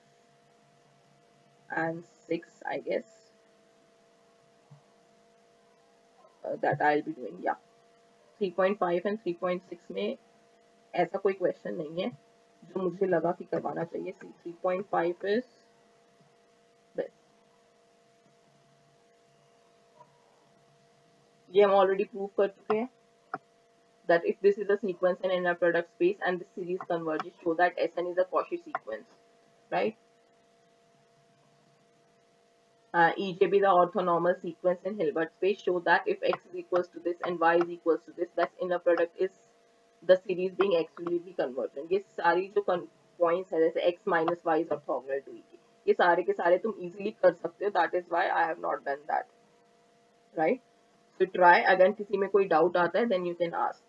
Speaker 1: and 6, I guess, that I'll be doing. Yeah, 3.5 and 3.6 में ऐसा कोई क्वेश्चन नहीं है जो मुझे लगा कि करवाना चाहिए. 3.5 is this. ये हम ऑलरेडी प्रूव कर चुके हैं that if this is a sequence in inner product space and this series converges, show that Sn is a Cauchy sequence, right. EJ be the orthonormal sequence in Hilbert space, show that if x is equals to this and y is equals to this, that inner product is the series being absolutely convergent. ये सारी जो points है जैसे x minus y is orthogonal to EK, ये सारे के सारे तुम easily कर सकते हो. that is why I have not done that, right. so try again. किसी में कोई doubt आता है then you can ask.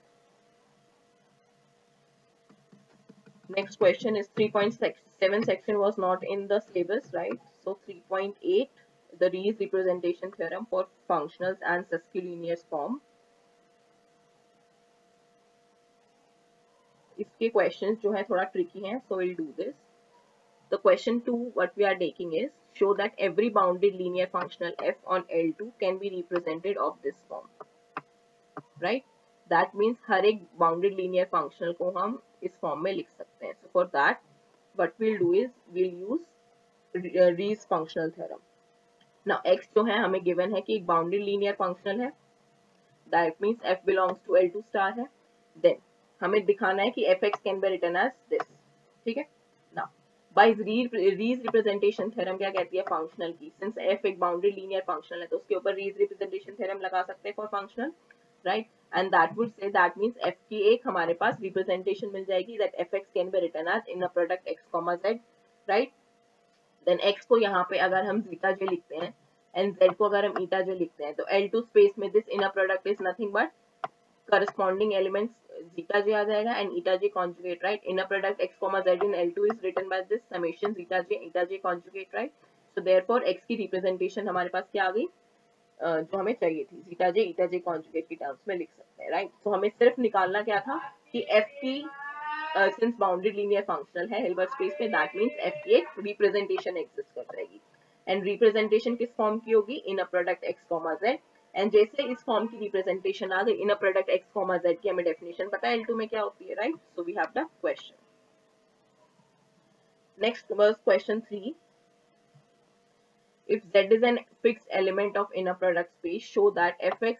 Speaker 1: Next question is 3.7 section was not in the syllabus, right. So 3.8, the Rees representation theorem for functionals and sesquilinear form. इसके questions जो है थोड़ा tricky हैं, so we'll do this. The question 2 what we are taking is show that every bounded linear functional f on L2 can be represented of this form, right. That means हर एक bounded linear functional को हम इस form में लिख सकते हैं. So for that what we'll do is we'll use Rees functional theorem. Now x जो है हमें given है कि एक bounded linear functional है, that means f belongs to L2 star है. Then हमें दिखाना है कि fx can be written as this, ठीक है. Now by Rees representation theorem क्या कहती है functional की, since f एक bounded linear functional है तो उसके ऊपर Rees representation theorem लगा सकते हैं for functional, right. and that would say that means f की एक हमारे पास representation मिल जाएगी that fx can be written as in a product x comma z, right? then x को यहाँ पे अगर हम zeta j लिखते हैं and z को अगर हम eta j लिखते हैं तो L2 space में this inner product is nothing but corresponding elements zeta j आ जाएगा and eta j conjugate, right? inner product x comma z in L2 is written by this summation zeta j eta j conjugate, right? so therefore x की representation हमारे पास क्या आ गई जो हमें चाहिए थी zeta j eta j conjugate की terms में लिख सकते हैं, राइट? तो हमें सिर्फ निकालना क्या था कि f की सिंस बाउंडेड लीनियर फंक्शनल है हिल्बर्ट स्पेस में दैट मींस f की एक रिप्रेजेंटेशन एग्जिस्ट कर जाएगी एंड रिप्रेजेंटेशन किस फॉर्म की होगी inner product x, z and जैसे इस फॉर्म की रिप्रेजेंटेशन आ गई inner product x, z की हमें डेफिनेशन पता है L2 में क्या होती है, right? So we have the question. Next was question 3. If z is an fixed element of inner product space, show that fx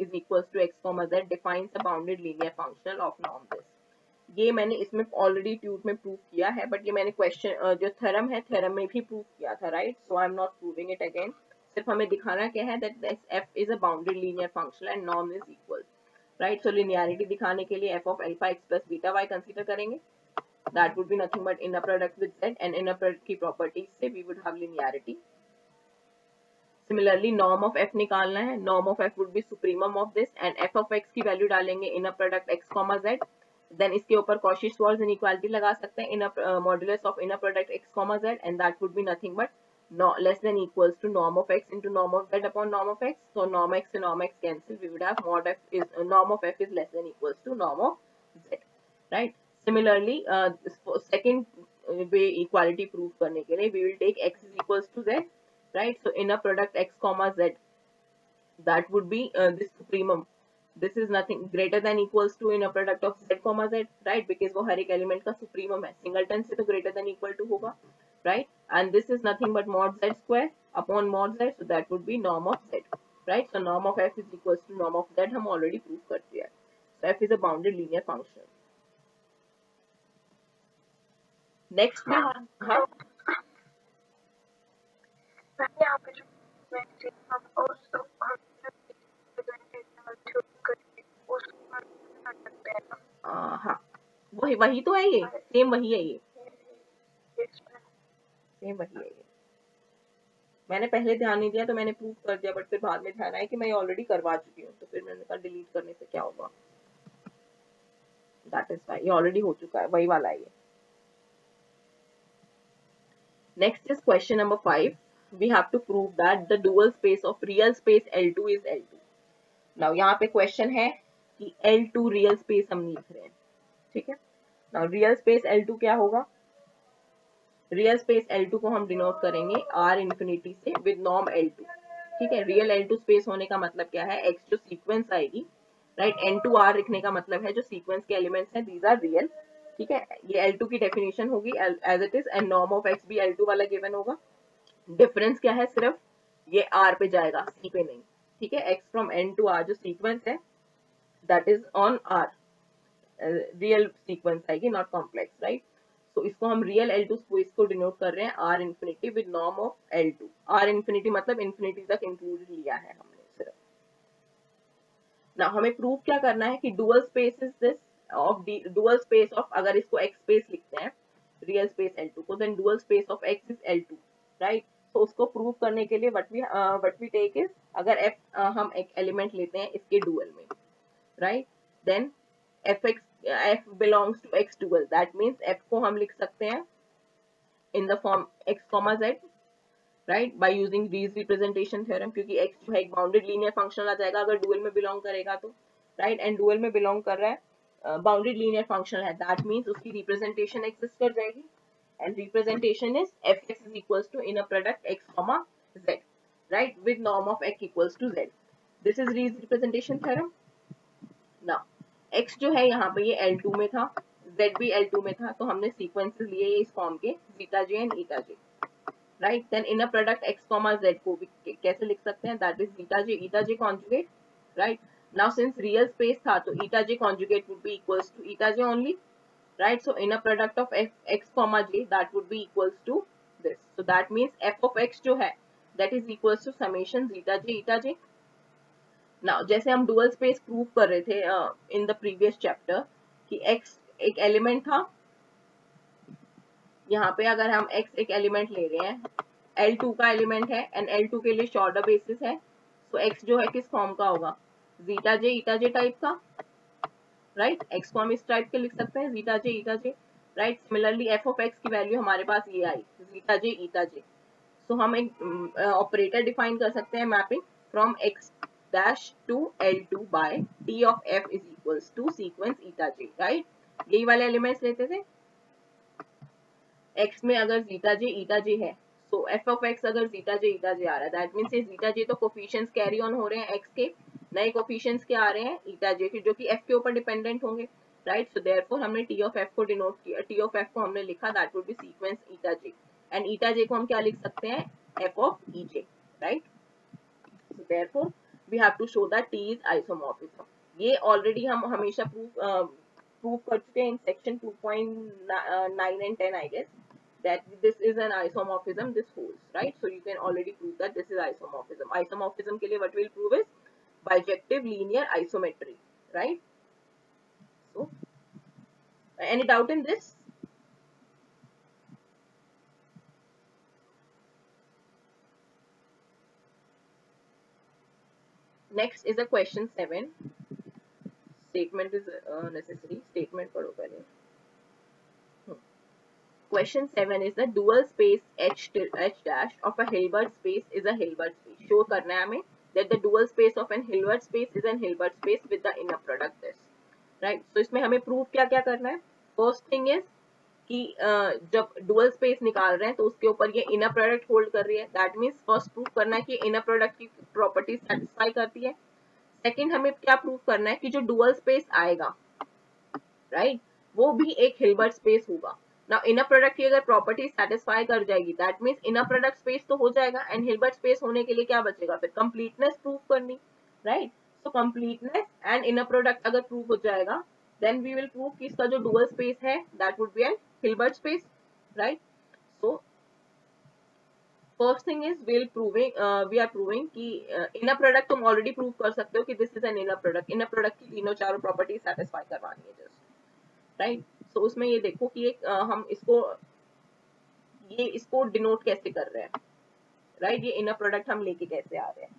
Speaker 1: is equals to x, z defines a bounded linear functional of norm this. ये मैंने इसमें already tweet में prove किया है but ये मैंने question जो theorem है थ्योरम में भी प्रूव किया था, right? So I am not proving it again. सिर्फ हमें दिखाना क्या है that f is a bounded linear functional and norm is equal, right? So linearity दिखाने के लिए f of alpha x plus beta y consider करेंगे. That would be nothing but inner product with z and inner product की properties से we would have linearity. Similarly, norm of f निकालना है. norm of f would be supremum of this and f of x की value डालेंगे inner product x, z. then इसके ऊपर Cauchy-Schwarz inequality लगा सकते हैं inner modulus of inner product x, z and that would be nothing but less than equals to norm of x into norm of z upon norm of x. So norm x and norm x cancel. We would have mod f is norm of f is less than equals to norm of z, right? Similarly, second way equality proof करने के लिए we will take x is equals to z, right? So inner product x, z that would be this supremum. This is nothing greater than equals to inner product of z, z, right? Because वो हर एक element का supremum है. Singleton से तो greater than equal to होगा, right? And this is nothing but mod z square upon mod z. So that would be norm of z, right? So norm of f is equals to norm of z हम already prove कर दिया है. So f is a bounded linear function. Next में हाँ हाँ वही तो है ये सेम वही है ये सेम वही है ये. मैंने पहले ध्यान नहीं दिया तो मैंने प्रूव कर दिया बट फिर बाद में ध्यान आया कि मैं ऑलरेडी करवा चुकी हूँ तो फिर मैंने कहा डिलीट करने से क्या होगा. दैट इज वाई ये ऑलरेडी हो चुका है वही वाला है ये. Next is question number 5. we have to prove that the dual space of real space L2 is L2. now यहाँ पे क्वेश्चन है कि L2 रियल स्पेस हम लिख रहे हैं, ठीक है? now रियल स्पेस L2 क्या होगा? रियल स्पेस L2 को हम डिनोट करेंगे R इंफिनिटी से विद नॉर्म L2, ठीक है? रियल L2 स्पेस होने का मतलब क्या है? X जो सीक्वेंस आएगी, राइट? N2R लिखने का मतलब है जो सीक्वेंस के एलिमेंट्स हैं दीज आर रियल, ठीक है? ये L2 की डेफिनेशन होगी as it is and norm of X भी L2 वाला गिवन होगा. डिफरेंस क्या है? सिर्फ ये R पे जाएगा C पे नहीं, ठीक है? X from N to R जो सीक्वेंस है that is on R, real sequence आएगी नॉट कॉम्प्लेक्स, राइट? सो इसको हम रियल L2 स्पेस को डिनोट कर रहे हैं R infinity with norm of L2. R infinity मतलब इंफिनिटी तक इंक्लूडेड लिया है हमने सिर्फ. ना हमें प्रूव क्या करना है कि dual space is this of dual space of, अगर इसको X स्पेस लिखते हैं रियल स्पेस L2 को then dual space of X is L2, right? तो उसको प्रूव करने के लिए व्हाट वी टेक इज अगर f हम एक एलिमेंट लेते हैं इसके डुअल में, right? Then f belongs to x dual, that means f को हम लिख सकते हैं in the form x, z, right? by using these representation theorem क्योंकि x जो है एक बाउंडेड लीनियर फंक्शन आ जाएगा अगर डुअल में बिलोंग करेगा तो, राइट? एंड डुअल में बिलोंग कर रहा है बाउंडेड लीनियर फंक्शन है दैट मीन्स उसकी रिप्रेजेंटेशन एग्जिस्ट कर जाएगी and representation is fx is equals to inner product x, z, right? with norm of x equals to z. this is representation theorem. now x जो है यहाँ पे ये L2 में था, z भी L2 में था, तो हमने सीक्वेंसेस लिए इस फॉर्म के zeta j and eta j, right? Then inner product x, z को भी कैसे लिख सकते हैं? That is zeta j eta j conjugate, right? Now since real space था तो eta j conjugate would be equals to eta j only, right? so inner product of x, j that would be equals to this. so that means f of x जो है that is equals to summation zeta j eta j. Now जैसे हम dual space prove कर रहे थे in the previous chapter कि x एक element था, यहाँ पे अगर हम x एक एलिमेंट ले रहे हैं, L2 का एलिमेंट है एंड L2 के लिए शॉर्टर बेसिस है, तो x जो है किस फॉर्म का होगा, जीटा जे ईटा जे टाइप का, राइट। x को हम इस टाइप के लिख सकते हैं, zeta J eta j, right. Similarly F of x की वैल्यू हमारे पास ये आई, जीटा जे ईटा जे। सो हम एक ऑपरेटर डिफाइन कर सकते हैं mapping from x dash to L2 by t of f is equals to sequence eta j, right. यही वाले एलिमेंट्स लेते थे। x में अगर जीटा जे ईटा जे है, सो एफ ऑफ एक्स अगर जीटा जे ईटा जे आ रहा है, दैट मीन्स ये जीटा जे तो कोफिशिएंट्स कैरी ऑन हो रहे हैं x के, नए कोफिशिएंट्स के आ रहे हैं ईटा जे के, जो कि f के ऊपर डिपेंडेंट होंगे, राइट। सो देयरफॉर हमने t ऑफ f को डिनोट किया, t ऑफ f को हमने लिखा that would be sequence eta J, and eta J को हम क्या लिख सकते हैं, f of ej, right. So therefore we have to show that t is isomorphism. ये ऑलरेडी हम हमेशा प्रूव कर चुके हैं in section 2.9 and 10 I guess, that this is an isomorphism, this holds, right? So you can already prove that this is isomorphism. Isomorphism के लिए what we'll prove is bijective linear isometry, right? So any doubt in this? Next is a question 7. Statement is necessary. Statement पढ़ो पहले. Question 7 is the dual space H dash of a Hilbert space is a Hilbert space. Show करना है हमें that the dual space of an Hilbert space is an Hilbert space with the inner product this. Right? So इसमें हमें proof क्या क्या करना है? First thing is कि जब dual space निकाल रहे हैं तो उसके ऊपर ये inner product hold कर रही है. That means first proof करना है कि inner product की properties satisfy करती है. Second हमें क्या proof करना है कि जो dual space आएगा, right, वो भी एक Hilbert space होगा. Now इनर प्रोडक्ट की अगर प्रॉपर्टी सेटिस्फाई कर जाएगी, that means inner product space तो हो जाएगा, एंड हिल्बर्ट स्पेस होने के लिए क्या बचेगा, फिर कंप्लीटनेस प्रूव करनी, right. So completeness and inner product अगर प्रूव हो जाएगा, देन वी विल प्रूव कि इसका जो डुअल स्पेस है that would be an Hilbert space, right. So first thing is we are proving कि इनर प्रोडक्ट तुम ऑलरेडी प्रूव कर सकते हो कि this is an inner product. Inner product की तीनों चारों प्रॉपर्टी सेटिस्फाई करवानी है जस्ट, राइट। सो उसमें ये देखो कि एक हम इसको डिनोट कैसे कर रहे हैं, राइट। ये इनर प्रोडक्ट हम लेके कैसे आ रहे हैं।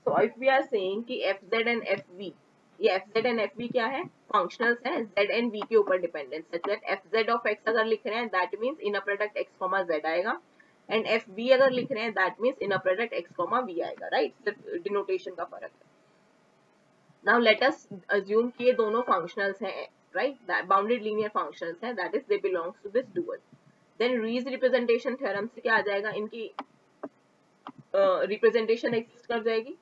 Speaker 1: So if we are saying कि F Z and F V, ये F Z and F V क्या है, फंक्शनल्स हैं जेड एंड वी के ऊपर dependent, such that F Z of X अगर लिख रहे हैं that means inner product x comma Z आएगा, एंड एफ वी अगर लिख रहे हैं that means inner product x comma V आएगा, राइट। सिर्फ डिनोटेशन का फर्क है। नाउ लेट अस अज्यूम कि ये दोनों फंक्शनल्स हैं, right, that bounded linear functions है, that is they belongs to this dual. Then Rees representation theorem से क्या आ जाएगा, इनकी representation exist कर जाएगी.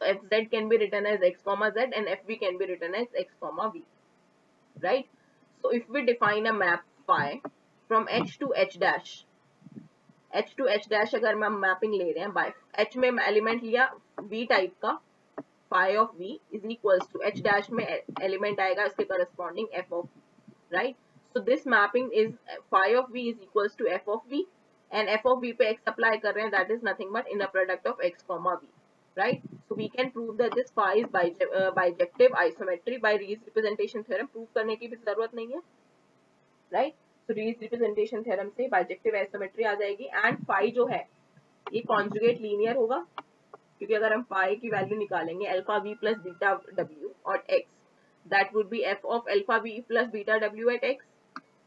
Speaker 1: So fz can be written as x comma z and fv can be written as x comma v, right. So if we define a map phi from h to h dash, h to h dash अगर हम mapping ले रहे हैं, by h में element लिया v type का, phi of v is equals to h dash में element आएगा इसके corresponding f of, right. So this mapping is phi of v is equals to f of v, and f of v पे x apply कर रहे हैं, that is nothing but inner product of x comma v, right. So we can prove that this phi is bijective isometry by Rees representation theorem. Prove करने की भी जरूरत नहीं है, right. So Rees representation theorem से bijective isometry आ जाएगी, and phi जो है ये conjugate linear होगा, क्योंकि अगर हम phi की वैल्यू निकालेंगे alpha v plus beta w और x, that would be f of alpha v plus beta w at x,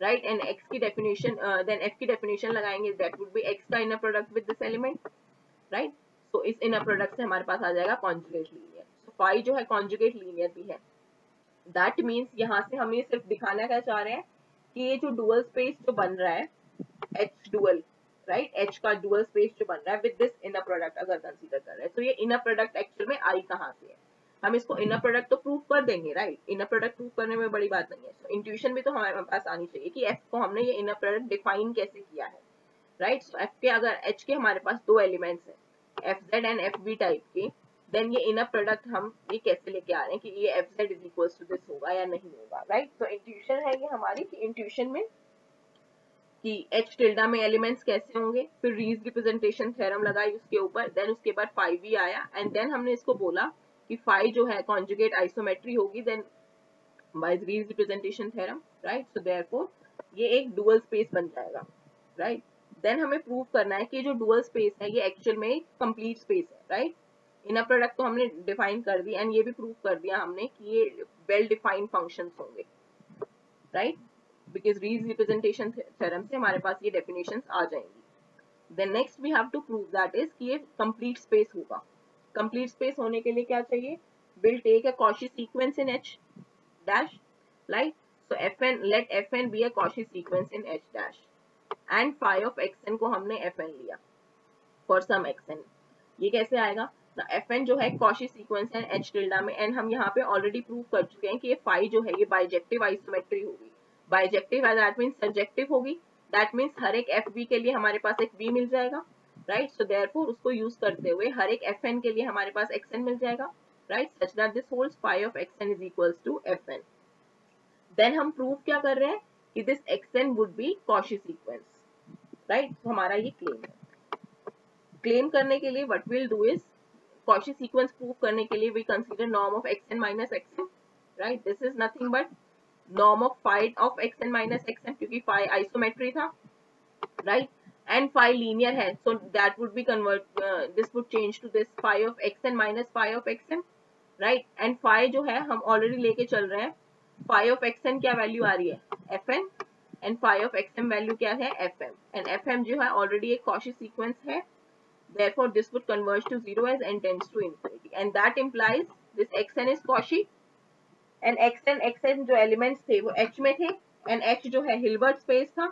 Speaker 1: right, and x की definition then f की definition लगाएंगे, that would be x का inner product with this element, right. So इस inner product से हमारे पास आ जाएगा conjugate linear. So phi जो है conjugate linear भी है, that means यहाँ से हम ये सिर्फ दिखाना क्या चाह रहे हैं कि ये जो dual space जो बन रहा है h dual, राइट, एच का डुअल स्पेस जो बन रहा है विद दिस इनर प्रोडक्ट अगर कंसीडर कर रहे हैं, तो ये इनर प्रोडक्ट एक्चुअल में आई कहाँ से है, हम इसको इनर प्रोडक्ट तो प्रूव कर देंगे, राइट। इनर प्रोडक्ट प्रूव करने में बड़ी बात नहीं है, तो इंट्यूशन भी तो हमारे पास आनी चाहिए कि एफ को हमने ये इनर प्रोडक्ट डिफाइन कैसे किया है, राइट। सो एफ के अगर एच के हमारे पास दो एलिमेंट्स हैं F Z and F B type के, देन ये इनर प्रोडक्ट हम ये कैसे लेके आ रहे हैं कि ये F Z is equals to this होगा या नहीं होगा, राइट। तो इंट्यूशन है ये हमारी कि इंट्यूशन में कि H टिल्डा में एलिमेंट्स कैसे होंगे, फिर रीज रिप्रेजेंटेशन थ्योरम लगाई उसके ऊपर, देन उसके बाद 5v आया, एंड देन हमने इसको बोला कि फाई जो है कॉन्जुगेट आइसोमेट्री होगी then by Riesz representation theorem, right. So therefore ये एक डुअल स्पेस बन जाएगा, राइट. देन हमें प्रूव करना है कि जो डुअल स्पेस है ये एक्चुअल में एक कंप्लीट स्पेस है, राइट. इनर प्रोडक्ट तो हमने डिफाइन कर दिया एंड ये भी प्रूव कर दिया हमने कि ये वेल डिफाइंड फंक्शंस होंगे, right, because Riesz representation theorem से हमारे पास ये डेफिनेशंस आ जाएंगी. Then next we have to prove that is कि ये कंप्लीट स्पेस होगा. कंप्लीट स्पेस होने के लिए क्या चाहिए? Will take a Cauchy sequence in H dash, right? So Fn, let Fn be a Cauchy sequence in H dash and phi of xn को हमने Fn लिया for some xn. ये कैसे आएगा? Fn जो है Cauchy sequence है H tilde में एंड हम यहाँ पे ऑलरेडी प्रूव कर चुके हैं कि ये phi जो है ये बाइजेक्टिव आइसोमेट्री होगी. बाइजेक्टिव है दैट मीन्स सर्जेक्टिव होगी, दैट मीन्स हर एक Fb के लिए हमारे पास एक B मिल जाएगा, राइट. सो देयरफॉर उसको यूज करते हुए हर एक Fn के लिए हमारे पास xn मिल जाएगा, right, such that this whole phi of xn is equals to Fn. Then हम प्रूव क्या कर रहे हैं कि this xn would be Cauchy sequence, right. तो हमारा ये क्लेम है. क्लेम करने के लिए what we'll do is Cauchy sequence prove करने के लिए we consider norm of xn minus xn, right. This is nothing but norm of phi of xn minus xn क्योंकि phi isometry था, right, and phi linear है, so that would be this would change to this phi of xn minus phi of xn, right. And phi जो है हम already लेके चल रहे हैं, फाई ऑफ एक्सएन क्या वैल्यू आ रही है? Fn. And phi of x m value क्या है? Fm. एंड Fm जो है ऑलरेडी एक Cauchy सीक्वेंस है, therefore this would converge to 0 as n tends to infinity, and that implies this xn is Cauchy, and xn जो elements थे वो H में थे, एंड H जो है हिल्बर्ट स्पेस था,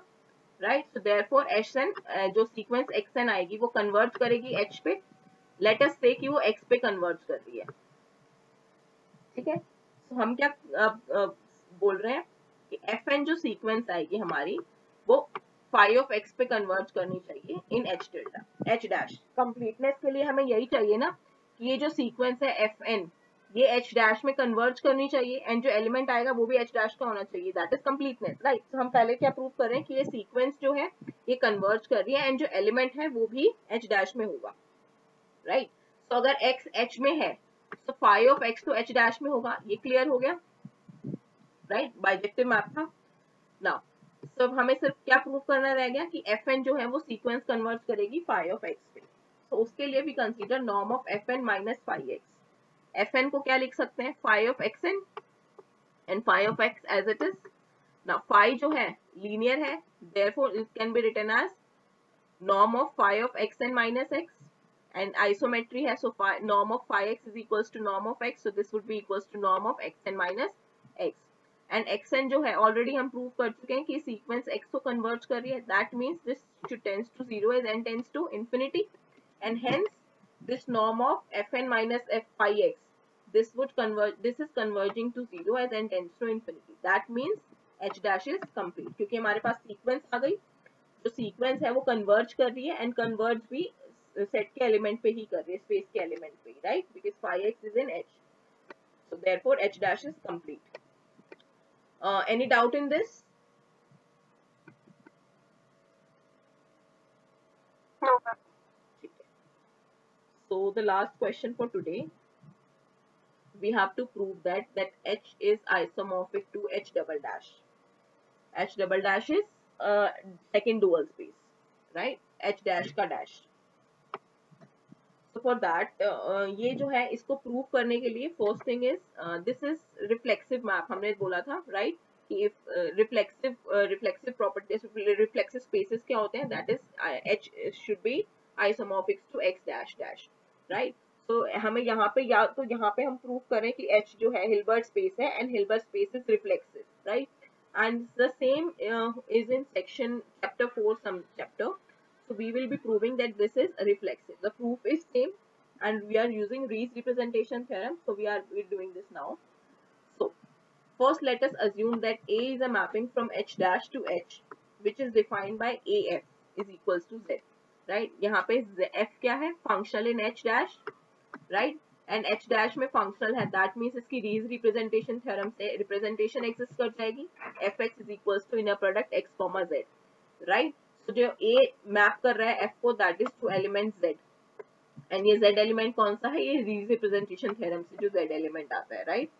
Speaker 1: राइट. सो देयरफॉर Hn जो सीक्वेंस xn आएगी वो कन्वर्ज करेगी H पे. लेट अस से कि वो X पे कन्वर्ज कर रही है, ठीक है. तो हम क्या बोल रहे हैं कि Fn जो सीक्वेंस आएगी हमारी वो phi of x पे कन्वर्ज करनी चाहिए इन H tilde, H dash. Completeness के लिए हमें यही चाहिए ना कि ये जो सीक्वेंस है Fn ये H dash में कन्वर्ज करनी चाहिए एंड जो एलिमेंट आएगा वो भी H dash का होना चाहिए, दैट इज कंप्लीटनेस, राइट. तो हम पहले क्या प्रूव कर रहे हैं कि ये सीक्वेंस जो है ये कन्वर्ज कर रही है एंड जो एलिमेंट है वो भी H dash में होगा, राइट. तो अगर x H में है तो phi of x तो H dash में होगा, ये क्लियर हो गया, राइट. बाइजेक्टिव मैप था. नाउ तो हमें सिर्फ क्या प्रूव करना रह गया कि Fn जो है वो सीक्वेंस कन्वर्ट करेगी phi of x पे. तो उसके लिए भी consider norm of Fn minus phi x. Fn को क्या लिख सकते हैं? phi of xn and phi of x as it is. Now phi जो है लीनियर है, therefore it can be written as norm of phi of xn minus x, and isometry है, so norm of phi x is equals to norm of x, so this would be equals to norm of xn minus x. and xn जो है already हम prove कर चुके हैं कि sequence x को converge कर रही है, that means this tends to 0 as n tends to infinity, and hence this norm of Fn minus f phi x, this would converge, this is converging to 0 as n tends to infinity. That means H dash is complete क्योंकि हमारे पास sequence आ गई, जो sequence है वो converge कर रही है and converge भी सेट के एलिमेंट पे ही कर रही है, स्पेस के एलिमेंट पे ही, right, because phi x is in H, so therefore H dash is complete. Any doubt in this?
Speaker 2: No.
Speaker 1: So the last question for today, we have to prove that H is isomorphic to H double dash. H double dash is second dual space, right? H dash का dash. So for that ये जो है इसको prove करने के लिए first thing is this is reflexive map, हमने बोला था, right, कि if reflexive properties, reflexive spaces क्या होते हैं, that is H should be isomorphic to X dash dash, right. So हमें यहाँ पे या तो यहाँ पे हम प्रूव करें कि H जो है Hilbert space है and Hilbert space is reflexive, right, and the same is in section chapter 4 some chapter. So we will be proving that this is reflexive. The proof is same and we are using Rees representation theorem. So we're doing this now. So first let us assume that A is a mapping from H dash to H which is defined by AF is equals to Z. Right? यहाँ पे F क्या है? Functional in H dash. Right? And H dash में functional है. That means इसकी Rees representation theorem से representation exist कर जाएगी. Fx is equals to inner product x comma Z. Right? तो जो A मैप कर रहा है F को, that is to element Z, and ये z एलिमेंट कौन सा है, ये रिप्रेजेंटेशन थ्योरम से जो z एलिमेंट आता है, right.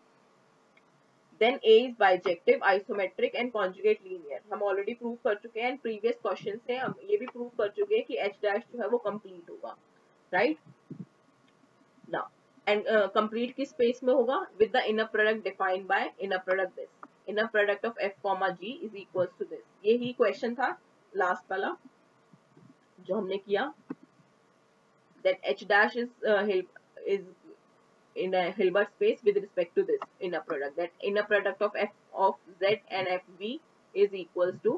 Speaker 1: Then A is bijective, isometric and conjugate linear, हम ऑलरेडी प्रूव कर चुके हैं, एंड प्रीवियस क्वेश्चन से हम ये भी प्रूव कर चुके हैं कि h डैश जो है वो कंप्लीट होगा, राइट। नाउ एंड कंप्लीट किस स्पेस में होगा, with the inner product defined by inner product this, inner product of f comma g is equals to this. यही क्वेश्चन था लास्ट वाला जो हमने किया, that h dash is in a Hilbert space with respect to this inner product, that inner product of f of z and fv is equals to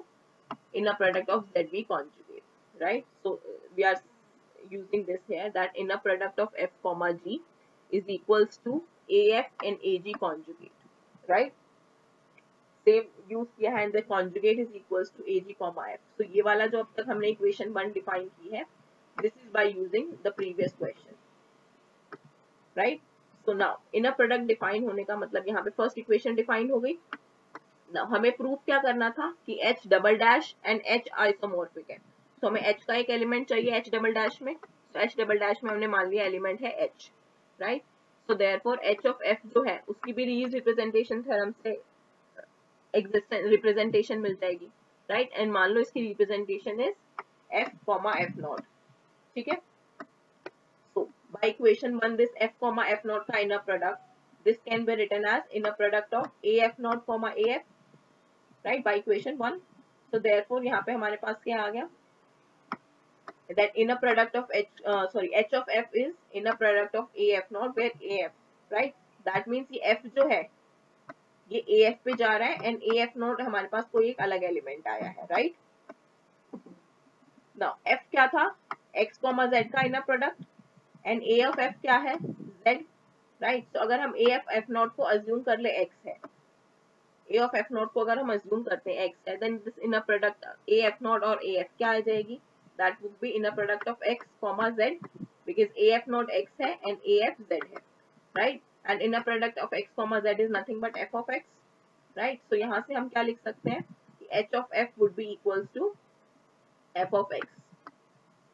Speaker 1: inner product of zv conjugate, right? So we are using this here, that inner product of f comma g is equals to af and ag conjugate, right? Same use किया है, and the conjugate is equals to ag comma f. So ये वाला जो अब तक हमने equation 1 define की है, this is by using the previous question, right? So now inner product define होने का मतलब यहाँ पे first equation define हो गई। Now हमें proof क्या करना था कि h double dash and h isomorphic है, तो हमें h का एक एलिमेंट चाहिए h डबल डैश में, तो h डबल डैश में हमने मान लिया एलिमेंट है h, right? So therefore h of f जो है उसकी भी रीज रिप्रेजेंटेशन थ्योरम से एग्जिस्टेंस रिप्रेजेंटेशन मिल जाएगी, राइट। एंड मान लो इसकी representation is f comma f not, ठीक है। So by equation 1 this f comma f naught का inner product, this can be written as inner product of af naught comma af, right, by equation 1. So therefore यहाँ पे हमारे पास क्या आ गया, that inner product of h of f is inner product of af naught where af, right, that means ये f जो है ये af पे जा रहा है and af naught हमारे पास कोई एक अलग एलिमेंट आया है, right. Now f क्या था, x z का inner product and a of f क्या है, z, राइट। तो अगर हम a of f नॉट को अज्यूम कर ले x है, a of f नॉट को अगर हम अज्यूम करते हैं x है, then this inner product a f naught और a f क्या आ जाएगी, that would be inner product of x comma z, because a f naught x है एंड a f z है, right. And inner product of x comma z is nothing but f of x, right. So यहाँ से हम क्या लिख सकते हैं कि h of f would be equals to f of x,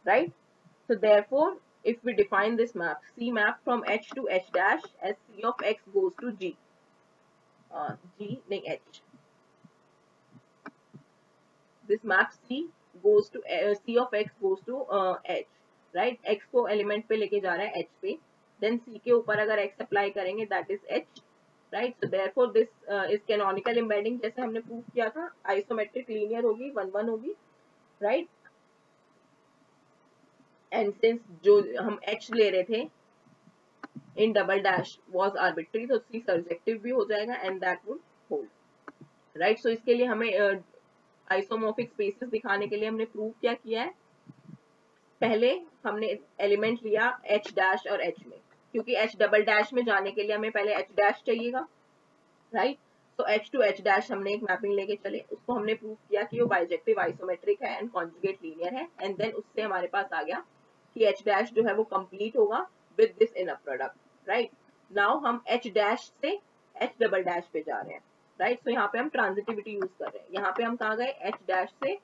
Speaker 1: right? So therefore if we define this map, C map from H to H dash as C of X goes to G, नहीं H, this map C goes to C of X goes to H, right? X को element पे लेके जा रहा है H पे, then C के ऊपर अगर X अप्लाई करेंगे that is H, right? So therefore this is canonical embedding, जैसे हमने प्रूव किया था, isometric linear होगी, 1 1 होगी, right? And since जो हम H ले रहे थे in double dash was arbitrary, तो C surjective भी हो जाएगा and that would hold, right? So इसके लिए हमें isomorphic spaces दिखाने के लिए हमने प्रूव क्या किया है, पहले हमने एलिमेंट लिया H dash और H में, क्योंकि H डबल डैश में जाने के लिए हमें पहले H dash चाहिएगा, राइट। तो H to H dash हमने एक मैपिंग लेके चले, उसको हमने प्रूव किया कि वो बाइजेक्टिव आइसोमेट्रिक है एंड कॉन्जुगेट लीनियर है, एंड देन उससे हमारे पास आ गया कि H dash जो है वो कंप्लीट होगा with this inner product, right. Now हम H dash से H डबल डैश पे जा रहे हैं, राइट। सो यहाँ पे हम ट्रांजिटिविटी यूज कर रहे हैं, यहाँ पे हम कहाँ गए, H dash से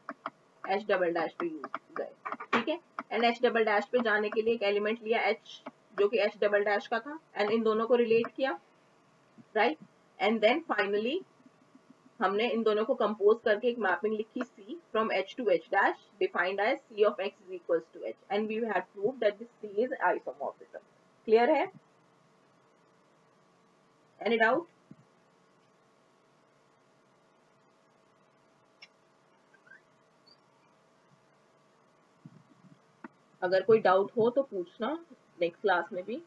Speaker 1: H डबल डैश पे यूज गए, ठीक है। एंड H डबल डैश पे जाने के लिए एक एलिमेंट लिया H जो कि H डबल डैश का था, एंड इन दोनों को रिलेट किया, राइट। एंड देन फाइनली हमने इन दोनों को कंपोज करके एक मैपिंग लिखी C from H to H dash defined as C of X is equals to H, and we have proved that this C is isomorphism. Clear है? Any doubt? अगर कोई doubt हो तो पूछना नेक्स्ट क्लास में भी।